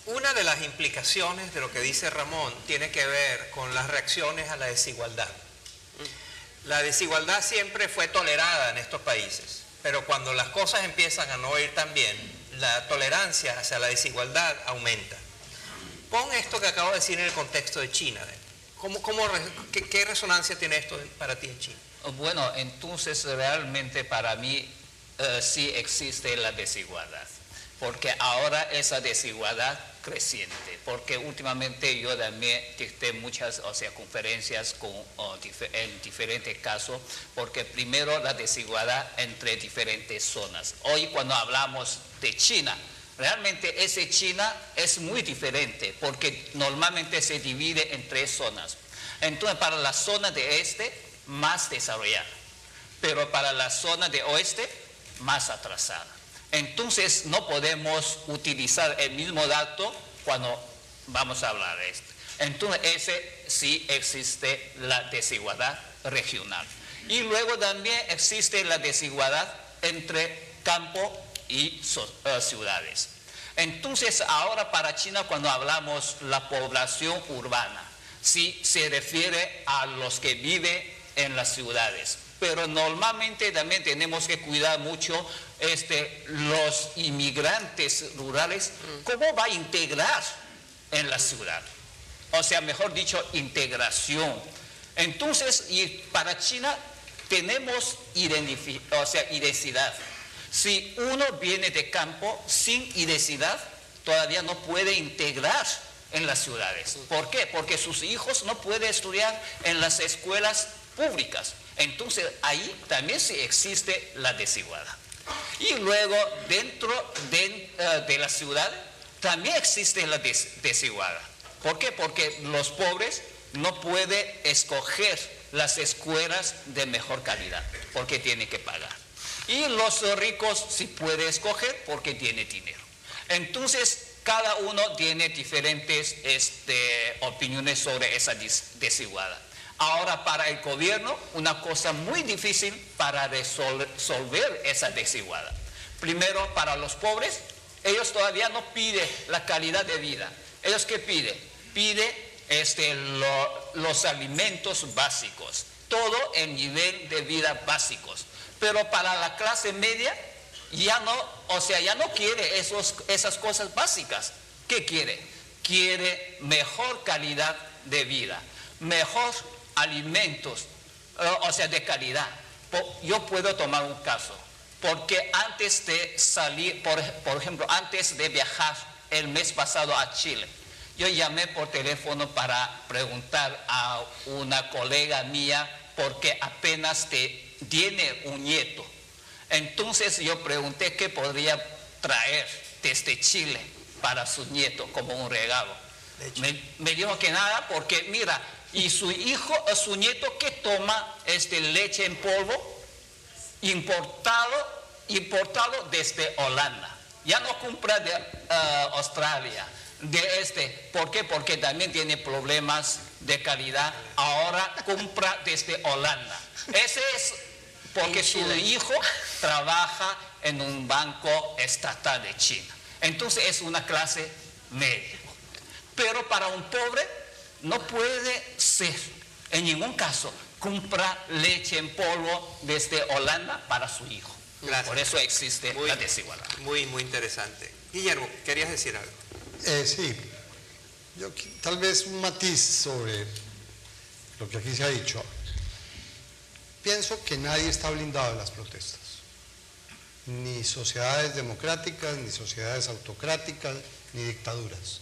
una de las implicaciones de lo que dice Ramón tiene que ver con las reacciones a la desigualdad. La desigualdad siempre fue tolerada en estos países, pero cuando las cosas empiezan a no ir tan bien, la tolerancia hacia la desigualdad aumenta. Pon esto que acabo de decir en el contexto de China. ¿Qué resonancia tiene esto para ti en China? Bueno, entonces realmente para mí sí existe la desigualdad, porque ahora esa desigualdad creciente, porque últimamente yo también dicté muchas conferencias en diferentes casos, porque primero la desigualdad entre diferentes zonas. Hoy cuando hablamos de China, realmente ese China es muy diferente, porque normalmente se divide en 3 zonas. Entonces para la zona de este, más desarrollada, pero para la zona de oeste, más atrasada. Entonces no podemos utilizar el mismo dato cuando vamos a hablar de esto. Entonces ese sí existe la desigualdad regional. Y luego también existe la desigualdad entre campo y ciudades. Entonces ahora para China cuando hablamos la población urbana, sí se refiere a los que viven en las ciudades, pero normalmente también tenemos que cuidar mucho los inmigrantes rurales, cómo va a integrar en la ciudad, o sea, mejor dicho, integración. Entonces, y para China tenemos identidad. Si uno viene de campo sin identidad, todavía no puede integrar en las ciudades. ¿Por qué? Porque sus hijos no pueden estudiar en las escuelas públicas. Entonces ahí también sí existe la desigualdad. Y luego dentro de la ciudad también existe la desigualdad. ¿Por qué? Porque los pobres no pueden escoger las escuelas de mejor calidad porque tienen que pagar. Y los ricos sí pueden escoger porque tienen dinero. Entonces cada uno tiene diferentes opiniones sobre esa desigualdad. Ahora para el gobierno, una cosa muy difícil para resolver esa desigualdad. Primero, para los pobres, ellos todavía no piden la calidad de vida. ¿Ellos qué piden? Piden los alimentos básicos, todo el nivel de vida básicos. Pero para la clase media, ya no quiere esas cosas básicas. ¿Qué quiere? Quiere mejor calidad de vida, mejor alimentos, de calidad. Yo puedo tomar un caso, porque antes de salir, por ejemplo, antes de viajar el mes pasado a Chile, yo llamé por teléfono para preguntar a una colega mía porque apenas tiene un nieto. Entonces yo pregunté qué podría traer desde Chile para su nieto como un regalo. Me dijo que nada, porque mira, y su nieto que toma leche en polvo importado desde Holanda. Ya no compra de Australia. ¿Por qué? Porque también tiene problemas de calidad. Ahora compra desde Holanda. Ese es porque su hijo trabaja en un banco estatal de China. Entonces es una clase media. Pero para un pobre no puede ser, en ningún caso, comprar leche en polvo desde Holanda para su hijo. Gracias. Por eso existe la desigualdad. Muy interesante. Guillermo, ¿querías decir algo? Sí, tal vez un matiz sobre lo que aquí se ha dicho. pienso que nadie está blindado de las protestas. Ni sociedades democráticas, ni sociedades autocráticas, ni dictaduras.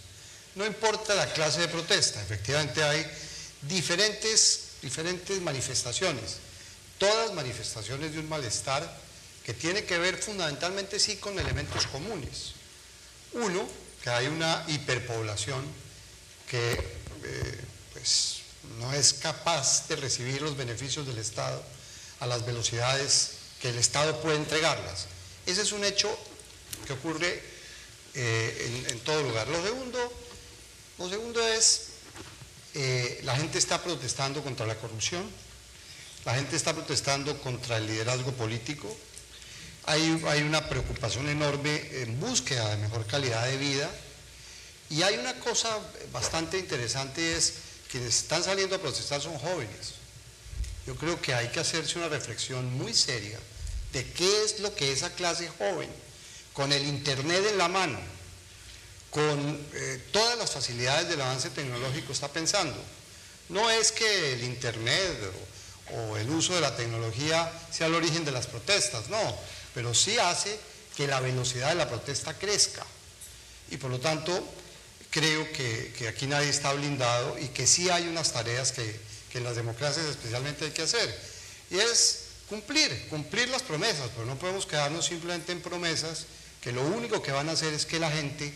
No importa la clase de protesta, efectivamente hay diferentes manifestaciones, todas manifestaciones de un malestar que tiene que ver fundamentalmente sí con elementos comunes. Uno, que hay una hiperpoblación que pues, no es capaz de recibir los beneficios del Estado a las velocidades que el Estado puede entregarlas. Ese es un hecho que ocurre en todo lugar. Lo segundo es, la gente está protestando contra la corrupción, la gente está protestando contra el liderazgo político, hay una preocupación enorme en búsqueda de mejor calidad de vida, y hay una cosa bastante interesante, es quienes están saliendo a protestar son jóvenes. Yo creo que hay que hacerse una reflexión muy seria de qué es lo que esa clase joven, con el internet en la mano, con todas las facilidades del avance tecnológico está pensando. No es que el internet o el uso de la tecnología sea el origen de las protestas, no, pero sí hace que la velocidad de la protesta crezca. Y por lo tanto, creo que aquí nadie está blindado y que sí hay unas tareas que en las democracias especialmente hay que hacer. Y es cumplir las promesas, pero no podemos quedarnos simplemente en promesas que lo único que van a hacer es que la gente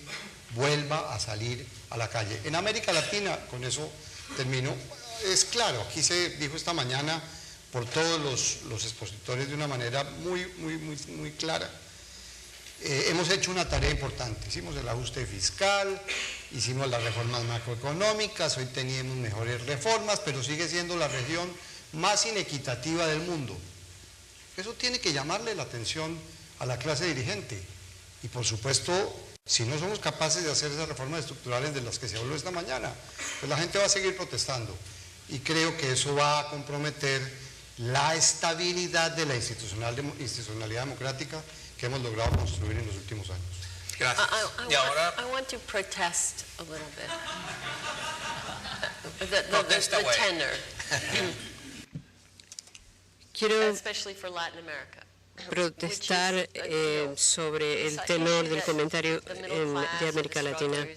vuelva a salir a la calle. En América Latina, con eso termino, es claro, aquí se dijo esta mañana por todos los expositores de una manera muy clara. Hemos hecho una tarea importante, hicimos el ajuste fiscal, hicimos las reformas macroeconómicas, hoy tenemos mejores reformas, pero sigue siendo la región más inequitativa del mundo. Eso tiene que llamarle la atención a la clase dirigente. Y por supuesto, si no somos capaces de hacer esas reformas estructurales de las que se habló esta mañana, pues la gente va a seguir protestando. Y creo que eso va a comprometer la estabilidad de la institucionalidad democrática que hemos logrado construir en los últimos años. Gracias. I want to protest a little bit. The tenor. Quiero Especially for Latin America. protestar sobre el tenor del comentario de América Latina.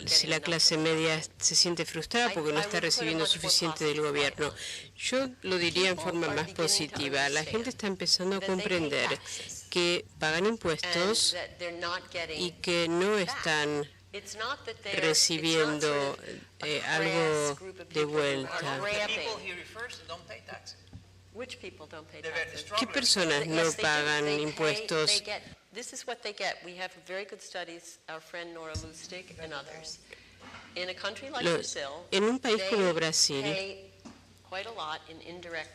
Si la clase media se siente frustrada porque no está recibiendo suficiente del gobierno, yo lo diría en forma más positiva. La gente está empezando a comprender que pagan impuestos y que no están recibiendo algo de vuelta. ¿Qué personas no pagan impuestos? En un país como Brasil,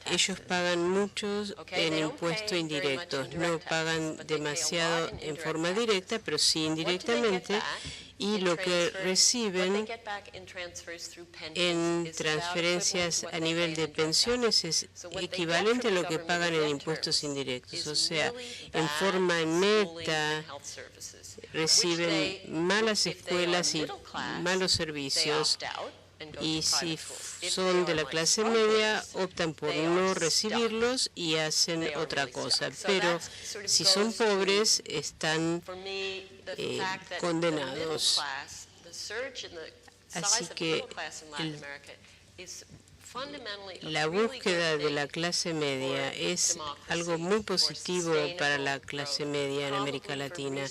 ellos pagan mucho en impuestos indirectos, no pagan demasiado en forma directa, pero sí indirectamente, y lo que reciben en transferencias a nivel de pensiones es equivalente a lo que pagan en impuestos indirectos, o sea, en forma neta reciben malas escuelas y malos servicios, y si son de la clase media optan por no recibirlos y hacen otra cosa, pero si son pobres están condenados. Así que la búsqueda de la clase media es algo muy positivo para la clase media en América Latina,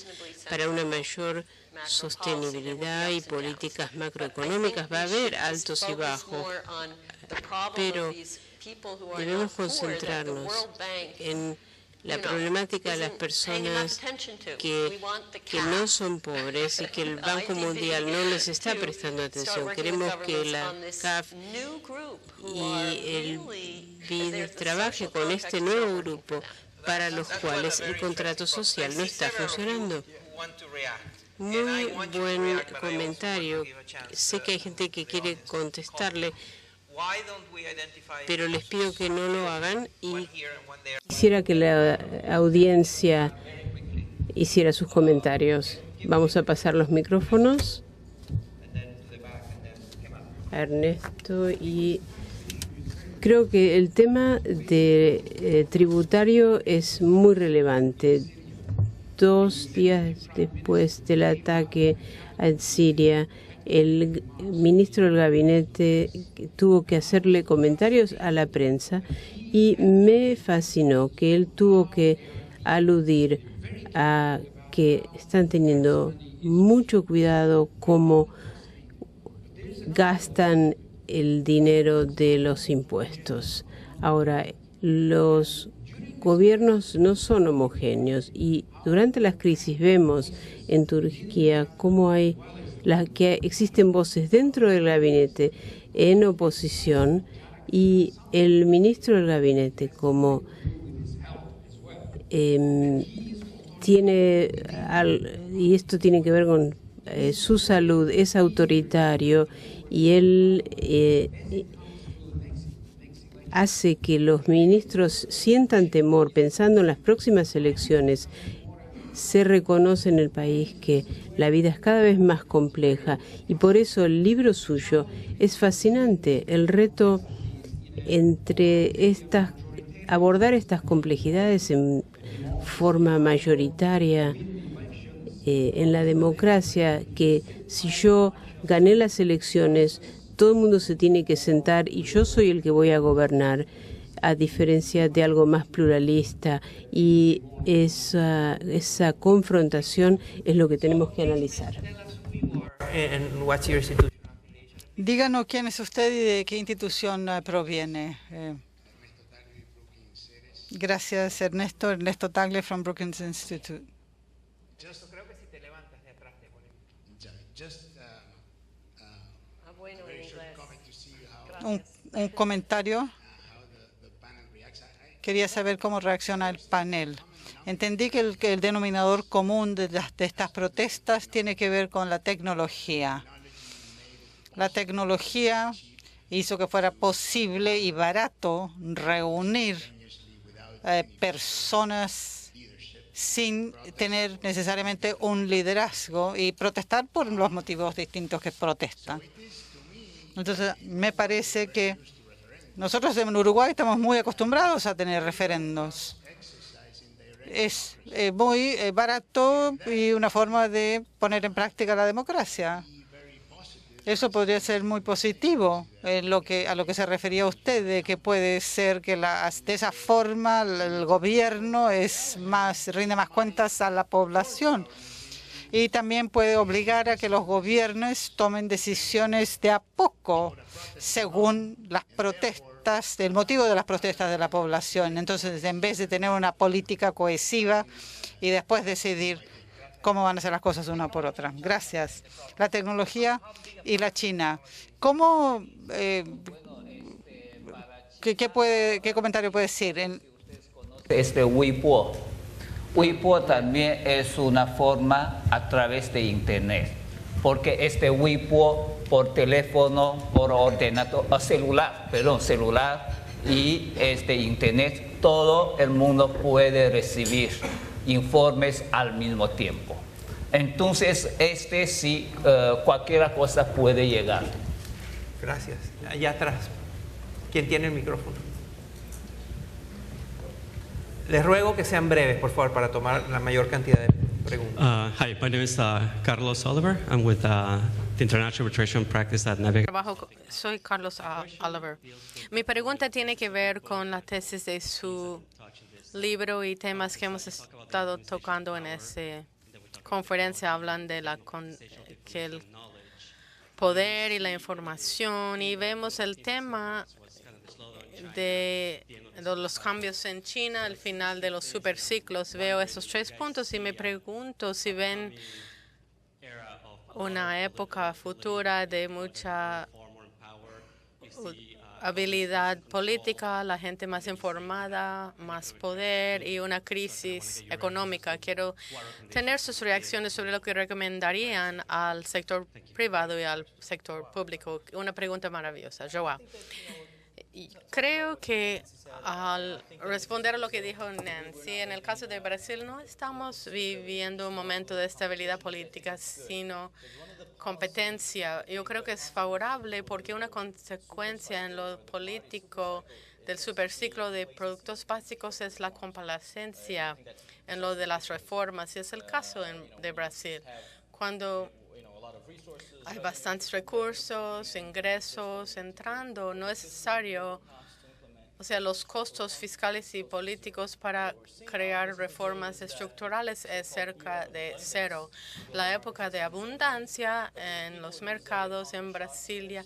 para una mayor sostenibilidad y políticas macroeconómicas. Va a haber altos y bajos, pero debemos concentrarnos en la problemática de las personas que no son pobres y que el Banco Mundial no les está prestando atención. Queremos que la CAF y el BID trabaje con este nuevo grupo para los cuales el contrato social no está funcionando. Muy buen comentario. Sé que hay gente que quiere contestarle, pero les pido que no lo hagan y quisiera que la audiencia hiciera sus comentarios. Vamos a pasar los micrófonos a Ernesto y creo que el tema de tributario es muy relevante. 2 días después del ataque en Siria, el ministro del gabinete tuvo que hacerle comentarios a la prensa y me fascinó que él tuvo que aludir a que están teniendo mucho cuidado cómo gastan el dinero de los impuestos. Ahora, los gobiernos no son homogéneos y durante las crisis vemos en Turquía cómo que existen voces dentro del gabinete en oposición y el ministro del gabinete como y esto tiene que ver con su salud, es autoritario y él hace que los ministros sientan temor pensando en las próximas elecciones. Se reconoce en el país que la vida es cada vez más compleja y por eso el libro suyo es fascinante. El reto entre abordar estas complejidades en forma mayoritaria en la democracia, que si yo gané las elecciones, todo el mundo se tiene que sentar y yo soy el que voy a gobernar, a diferencia de algo más pluralista, y esa confrontación es lo que tenemos que analizar. Díganos quién es usted y de qué institución proviene. Gracias, Ernesto. Ernesto Tagle from Brookings Institute. Creo que si te levantas de atrás te ponen. Un comentario. Quería saber cómo reacciona el panel. Entendí que el denominador común de estas protestas tiene que ver con la tecnología. La tecnología hizo que fuera posible y barato reunir personas sin tener necesariamente un liderazgo y protestar por los motivos distintos que protestan. Entonces, me parece que nosotros en Uruguay estamos muy acostumbrados a tener referendos. Es muy barato y una forma de poner en práctica la democracia. Eso podría ser muy positivo a lo que se refería usted, de que puede ser que de esa forma el gobierno rinde más cuentas a la población. Y también puede obligar a que los gobiernos tomen decisiones de a poco según las protestas, el motivo de las protestas de la población. Entonces, en vez de tener una política cohesiva y después decidir cómo van a ser las cosas una por otra. Gracias. La tecnología y la China. ¿Cómo, qué comentario puede decir? Weibo. Weibo también es una forma a través de Internet, porque Weibo por teléfono, por ordenador, celular y Internet, todo el mundo puede recibir informes al mismo tiempo. Entonces, sí, cualquier cosa puede llegar. Gracias. Allá atrás, ¿quién tiene el micrófono? Les ruego que sean breves, por favor, para tomar la mayor cantidad de preguntas. Hi, my name is Carlos Oliver. I'm with the International Arbitration Practice at Navig. Soy Carlos Oliver. Mi pregunta tiene que ver con la tesis de su libro y temas que hemos estado tocando en esa conferencia. Hablan de que el poder y la información, y vemos el tema de los cambios en China, al final de los superciclos. Veo esos 3 puntos y me pregunto si ven una época futura de mucha habilidad política, la gente más informada, más poder y una crisis económica. Quiero tener sus reacciones sobre lo que recomendarían al sector privado y al sector público. Una pregunta maravillosa. Joao. Creo que al responder a lo que dijo Nancy, en el caso de Brasil no estamos viviendo un momento de estabilidad política, sino competencia. Yo creo que es favorable porque una consecuencia en lo político del superciclo de productos básicos es la complacencia en lo de las reformas. Y es el caso de Brasil. Cuando hay bastantes recursos, ingresos entrando, no es necesario, o sea, los costos fiscales y políticos para crear reformas estructurales es cerca de cero. La época de abundancia en los mercados en Brasilia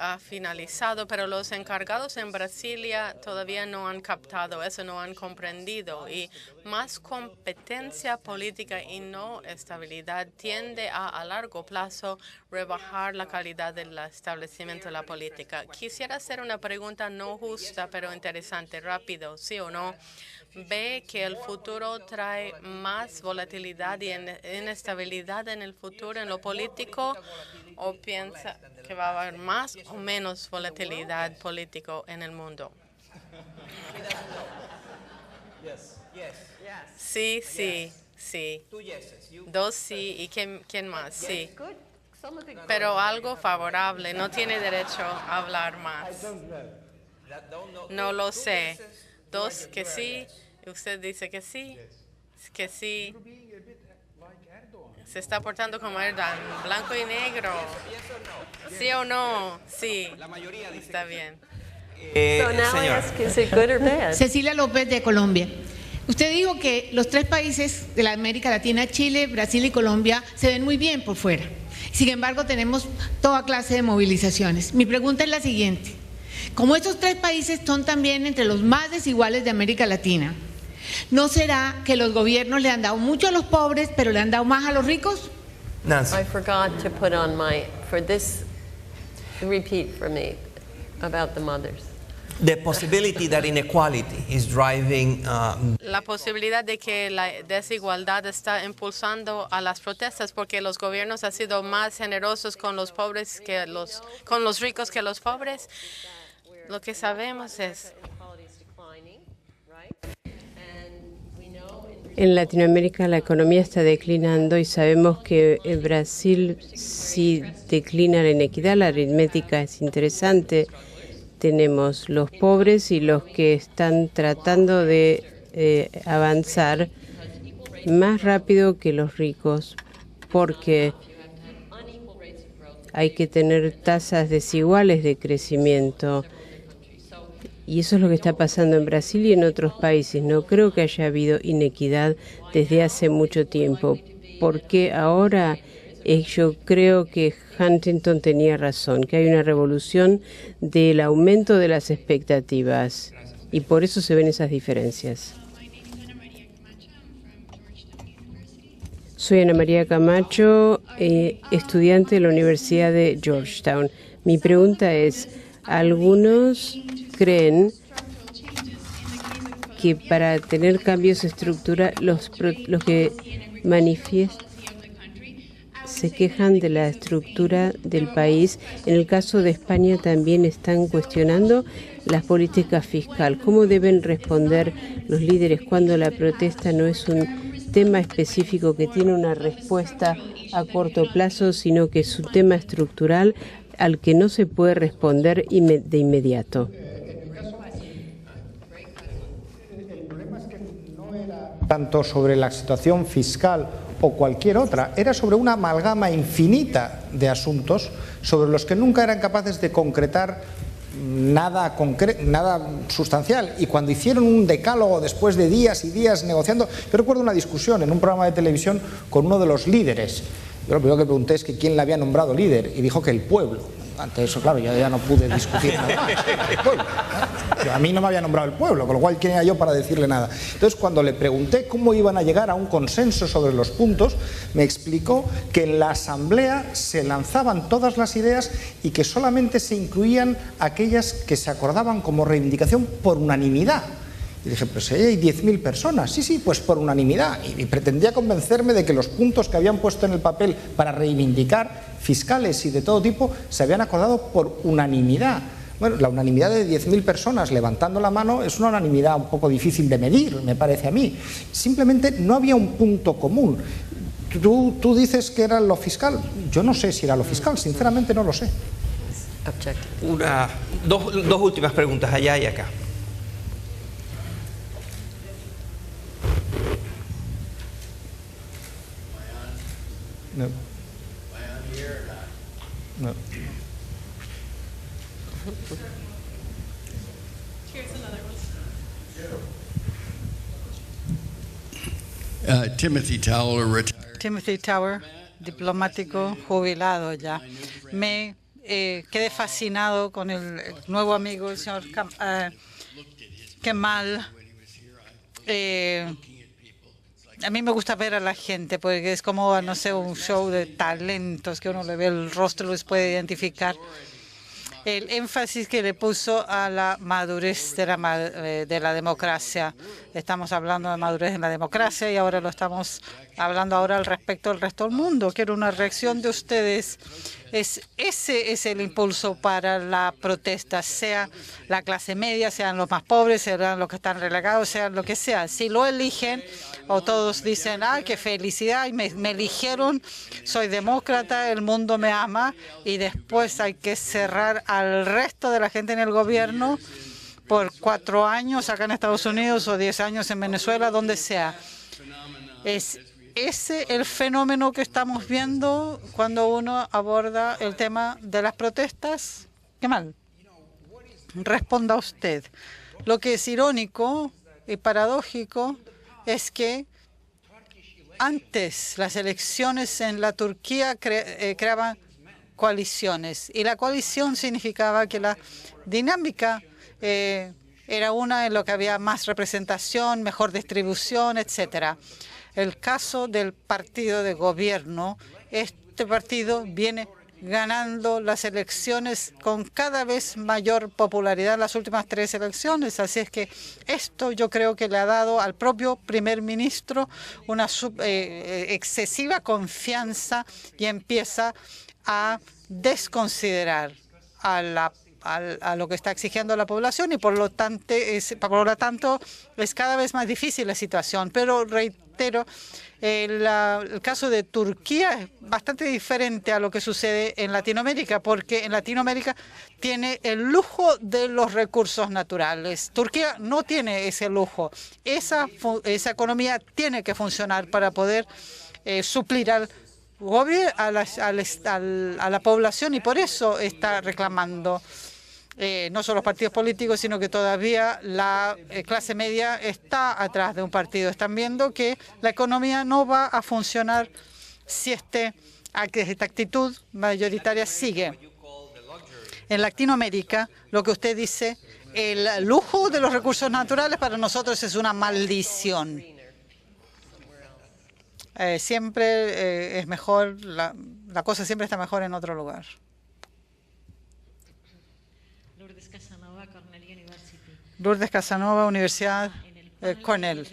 ha finalizado, pero los encargados en Brasilia todavía no han captado eso, no han comprendido. Y más competencia política y no estabilidad tiende a largo plazo, rebajar la calidad del establecimiento de la política. Quisiera hacer una pregunta no justa, pero interesante, rápido, ¿sí o no? ¿Ve que el futuro trae más volatilidad y inestabilidad en el futuro en lo político? ¿O piensa que va a haber más o menos volatilidad político en el mundo? Sí, sí, sí. 2 sí. ¿Y quién más? Sí. Pero algo favorable. No tiene derecho a hablar más. No lo sé. 2 que sí. Usted dice que sí. Que sí. Se está portando como Erdogan, blanco y negro. ¿Sí o no? Sí. La mayoría dice está bien. Cecilia López, de Colombia. Usted dijo que los 3 países de la América Latina, Chile, Brasil y Colombia, se ven muy bien por fuera. Sin embargo, tenemos toda clase de movilizaciones. Mi pregunta es la siguiente. Como estos 3 países son también entre los más desiguales de América Latina, ¿no será que los gobiernos le han dado mucho a los pobres, pero le han dado más a los ricos? Nancy. I forgot to put on for this, repeat for me about the mothers. The possibility that inequality is driving la posibilidad de que la desigualdad está impulsando a las protestas porque los gobiernos han sido más generosos con los pobres que con los ricos que los pobres. Lo que sabemos es en Latinoamérica la economía está declinando y sabemos que en Brasil sí declina la inequidad. La aritmética es interesante. Tenemos los pobres y los que están tratando de avanzar más rápido que los ricos, porque hay que tener tasas desiguales de crecimiento. Y eso es lo que está pasando en Brasil y en otros países. No creo que haya habido inequidad desde hace mucho tiempo, porque ahora yo creo que Huntington tenía razón, que hay una revolución del aumento de las expectativas y por eso se ven esas diferencias. Soy Ana María Camacho, estudiante de la Universidad de Georgetown. Mi pregunta es, algunos creen que para tener cambios estructurales, los que manifiestan se quejan de la estructura del país. En el caso de España también están cuestionando las políticas fiscales. ¿Cómo deben responder los líderes cuando la protesta no es un tema específico que tiene una respuesta a corto plazo, sino que es un tema estructural al que no se puede responder de inmediato? El problema es que no era tanto sobre la situación fiscal o cualquier otra, era sobre una amalgama infinita de asuntos sobre los que nunca eran capaces de concretar nada sustancial. Y cuando hicieron un decálogo después de días y días negociando, yo recuerdo una discusión en un programa de televisión con uno de los líderes. Yo lo primero que pregunté es que quién le había nombrado líder y dijo que el pueblo. Ante eso, claro, yo ya no pude discutir nada más. El pueblo, ¿no? A mí no me había nombrado el pueblo, con lo cual, ¿quién era yo para decirle nada? Entonces, cuando le pregunté cómo iban a llegar a un consenso sobre los puntos, me explicó que en la asamblea se lanzaban todas las ideas y que solamente se incluían aquellas que se acordaban como reivindicación por unanimidad. Y dije, pero si hay 10.000 personas, sí, pues por unanimidad. Y pretendía convencerme de que los puntos que habían puesto en el papel para reivindicar, fiscales y de todo tipo, se habían acordado por unanimidad. Bueno, la unanimidad de 10.000 personas levantando la mano es una unanimidad un poco difícil de medir, me parece a mí. Simplemente no había un punto común. Tú dices que era lo fiscal. Yo no sé si era lo fiscal, sinceramente no lo sé. Dos últimas preguntas, allá y acá. No. No. Timothy Tower, diplomático jubilado ya. Me quedé fascinado con el nuevo amigo, el señor Kemal. A mí me gusta ver a la gente porque es como, no sé, un show de talentos que uno le ve el rostro y los puede identificar. El énfasis que le puso a la madurez de la democracia. Estamos hablando de madurez en la democracia y ahora lo estamos hablando ahora al respecto del resto del mundo. Quiero una reacción de ustedes. Ese es el impulso para la protesta, sea la clase media, sean los más pobres, sean los que están relegados, sean lo que sea. Si lo eligen o todos dicen, qué felicidad, me eligieron, soy demócrata, el mundo me ama, y después hay que cerrar al resto de la gente en el gobierno por 4 años acá en Estados Unidos o 10 años en Venezuela, donde sea. ¿Es ese el fenómeno que estamos viendo cuando uno aborda el tema de las protestas? ¿Qué mal? Responda usted. Lo que es irónico y paradójico es que antes las elecciones en la Turquía creaban coaliciones, y la coalición significaba que la dinámica era una en lo que había más representación, mejor distribución, etcétera. El caso del partido de gobierno, este partido viene ganando las elecciones con cada vez mayor popularidad en las últimas 3 elecciones. Así es que esto yo creo que le ha dado al propio primer ministro una excesiva confianza y empieza a desconsiderar a lo que está exigiendo la población, y por lo tanto es cada vez más difícil la situación. Pero reitero, el caso de Turquía es bastante diferente a lo que sucede en Latinoamérica, porque en Latinoamérica tiene el lujo de los recursos naturales. Turquía no tiene ese lujo. Esa economía tiene que funcionar para poder suplir a la población, y por eso está reclamando no solo los partidos políticos, sino que todavía la clase media está atrás de un partido. Están viendo que la economía no va a funcionar si esta actitud mayoritaria sigue. En Latinoamérica, lo que usted dice, el lujo de los recursos naturales para nosotros es una maldición. Siempre es mejor, la cosa siempre está mejor en otro lugar. Lourdes Casanova, Universidad Cornell.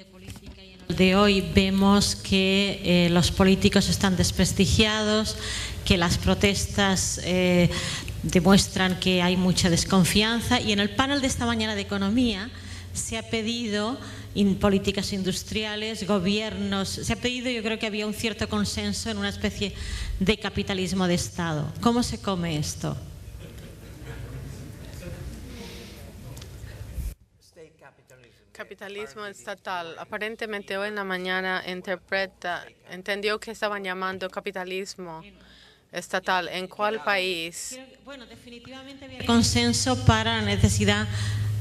De hoy vemos que los políticos están desprestigiados, que las protestas demuestran que hay mucha desconfianza, y en el panel de esta mañana de economía se ha pedido políticas industriales, gobiernos, se ha pedido, yo creo que había un cierto consenso en una especie de capitalismo de Estado. ¿Cómo se come esto? Capitalismo estatal. Aparentemente hoy en la mañana entendió que estaban llamando capitalismo estatal. ¿En cuál país? Bueno, definitivamente había consenso para la necesidad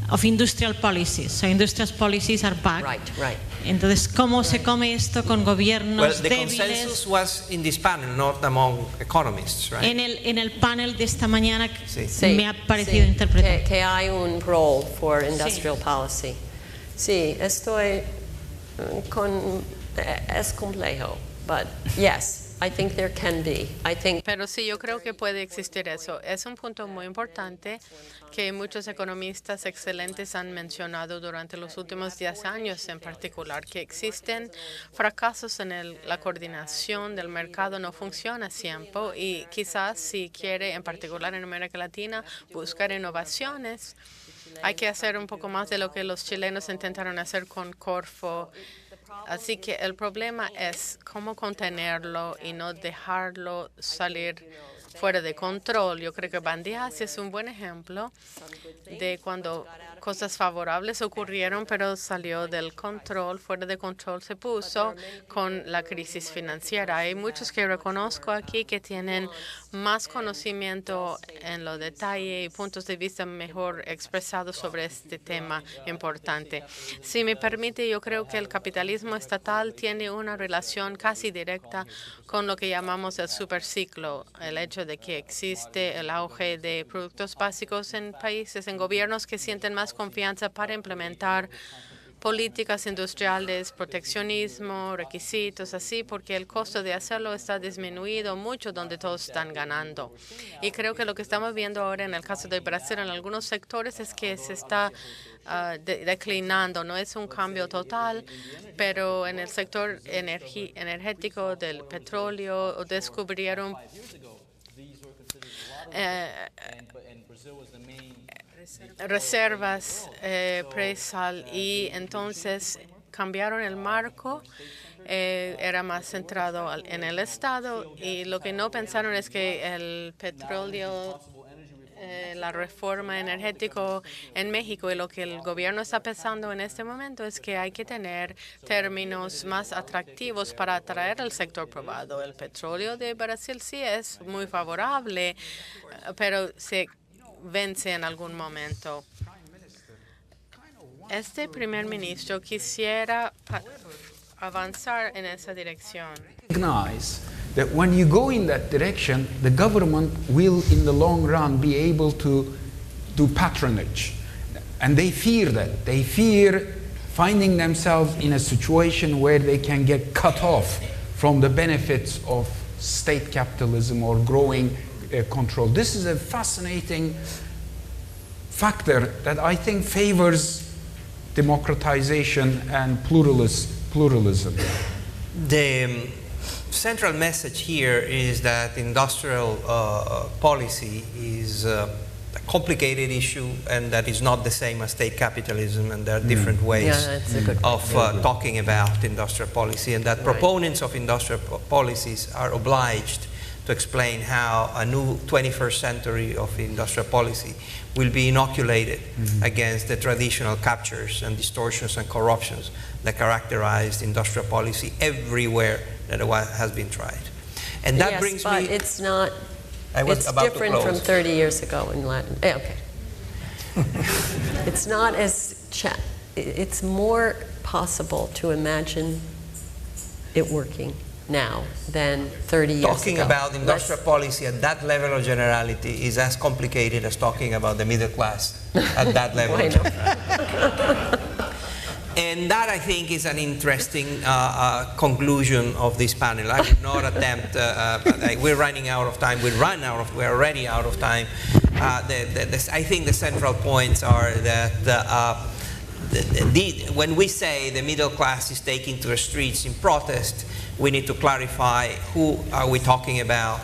of industrial policies. So industrial policies are back. Right. Entonces, ¿cómo se come esto con gobiernos the débiles? consensus was in this panel, not among economists, right? En el panel de esta mañana Sí, me ha parecido interpretar. que hay un role for industrial policy. Sí, es complejo, but yes, I think there can be. Pero sí, yo creo que puede existir eso. Es un punto muy importante que muchos economistas excelentes han mencionado durante los últimos 10 años en particular, que existen fracasos en la coordinación del mercado, no funciona a tiempo, y quizás si quiere, en particular en América Latina, buscar innovaciones, hay que hacer un poco más de lo que los chilenos intentaron hacer con Corfo, Así que el problema es cómo contenerlo y no dejarlo salir fuera de control. Yo creo que Bandidas es un buen ejemplo de cuando cosas favorables ocurrieron, pero salió del control, fuera de control se puso con la crisis financiera. Hay muchos que reconozco aquí que tienen más conocimiento en los detalles y puntos de vista mejor expresados sobre este tema importante. Si me permite, yo creo que el capitalismo estatal tiene una relación casi directa con lo que llamamos el superciclo, el hecho de que existe el auge de productos básicos en países, en gobiernos que sienten más confianza para implementar políticas industriales, proteccionismo, requisitos, así, porque el costo de hacerlo está disminuido mucho donde todos están ganando. Y creo que lo que estamos viendo ahora en el caso de Brasil en algunos sectores es que se está declinando. No es un cambio total, pero en el sector energético del petróleo descubrieron reservas presal y entonces cambiaron el marco, era más centrado en el Estado y lo que no pensaron es que el petróleo, la reforma energética en México y lo que el gobierno está pensando en este momento es que hay que tener términos más atractivos para atraer al sector privado. El petróleo de Brasil sí es muy favorable, pero se vence en algún momento. Este primer ministro quisiera avanzar en esa dirección. Recognize that when you go in that direction, the government will, in the long run, be able to do patronage. And they fear that. They fear finding themselves in a situation where they can get cut off from the benefits of state capitalism or growing control. This is a fascinating factor that I think favors democratization and pluralism. The central message here is that industrial policy is a complicated issue and that is not the same as state capitalism, and there are different ways of talking about industrial policy, and that proponents of industrial policies are obliged to explain how a new 21st century of industrial policy will be inoculated against the traditional captures and distortions and corruptions that characterized industrial policy everywhere that it has been tried. And that brings me... Yes, but it's not, it's different from 30 years ago in Latin. Okay. It's not as, it's more possible to imagine it working now than 30 years ago. Talking about industrial policy at that level of generality is as complicated as talking about the middle class at that level of generality. And that, I think, is an interesting conclusion of this panel. I would not attempt, we're running out of time, we're already out of time. I think the central points are that when we say the middle class is taking to the streets in protest, we need to clarify who are we talking about,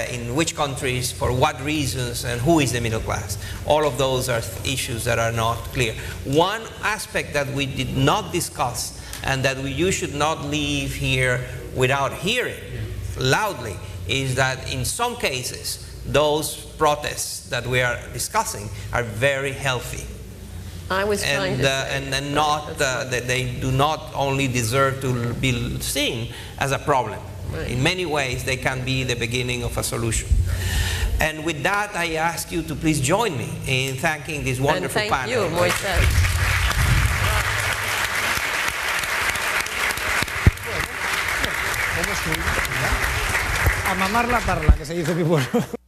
in which countries, for what reasons, and who is the middle class. All of those are issues that are not clear. One aspect that we did not discuss and that you should not leave here without hearing loudly is that in some cases, those protests that we are discussing are very healthy. I was trying to say. And not that they do not only deserve to be seen as a problem. Right. In many ways, they can be the beginning of a solution. And with that, I ask you to please join me in thanking this wonderful panel. Thank you, Moisés. A mamar la parla, que se dice mi pueblo.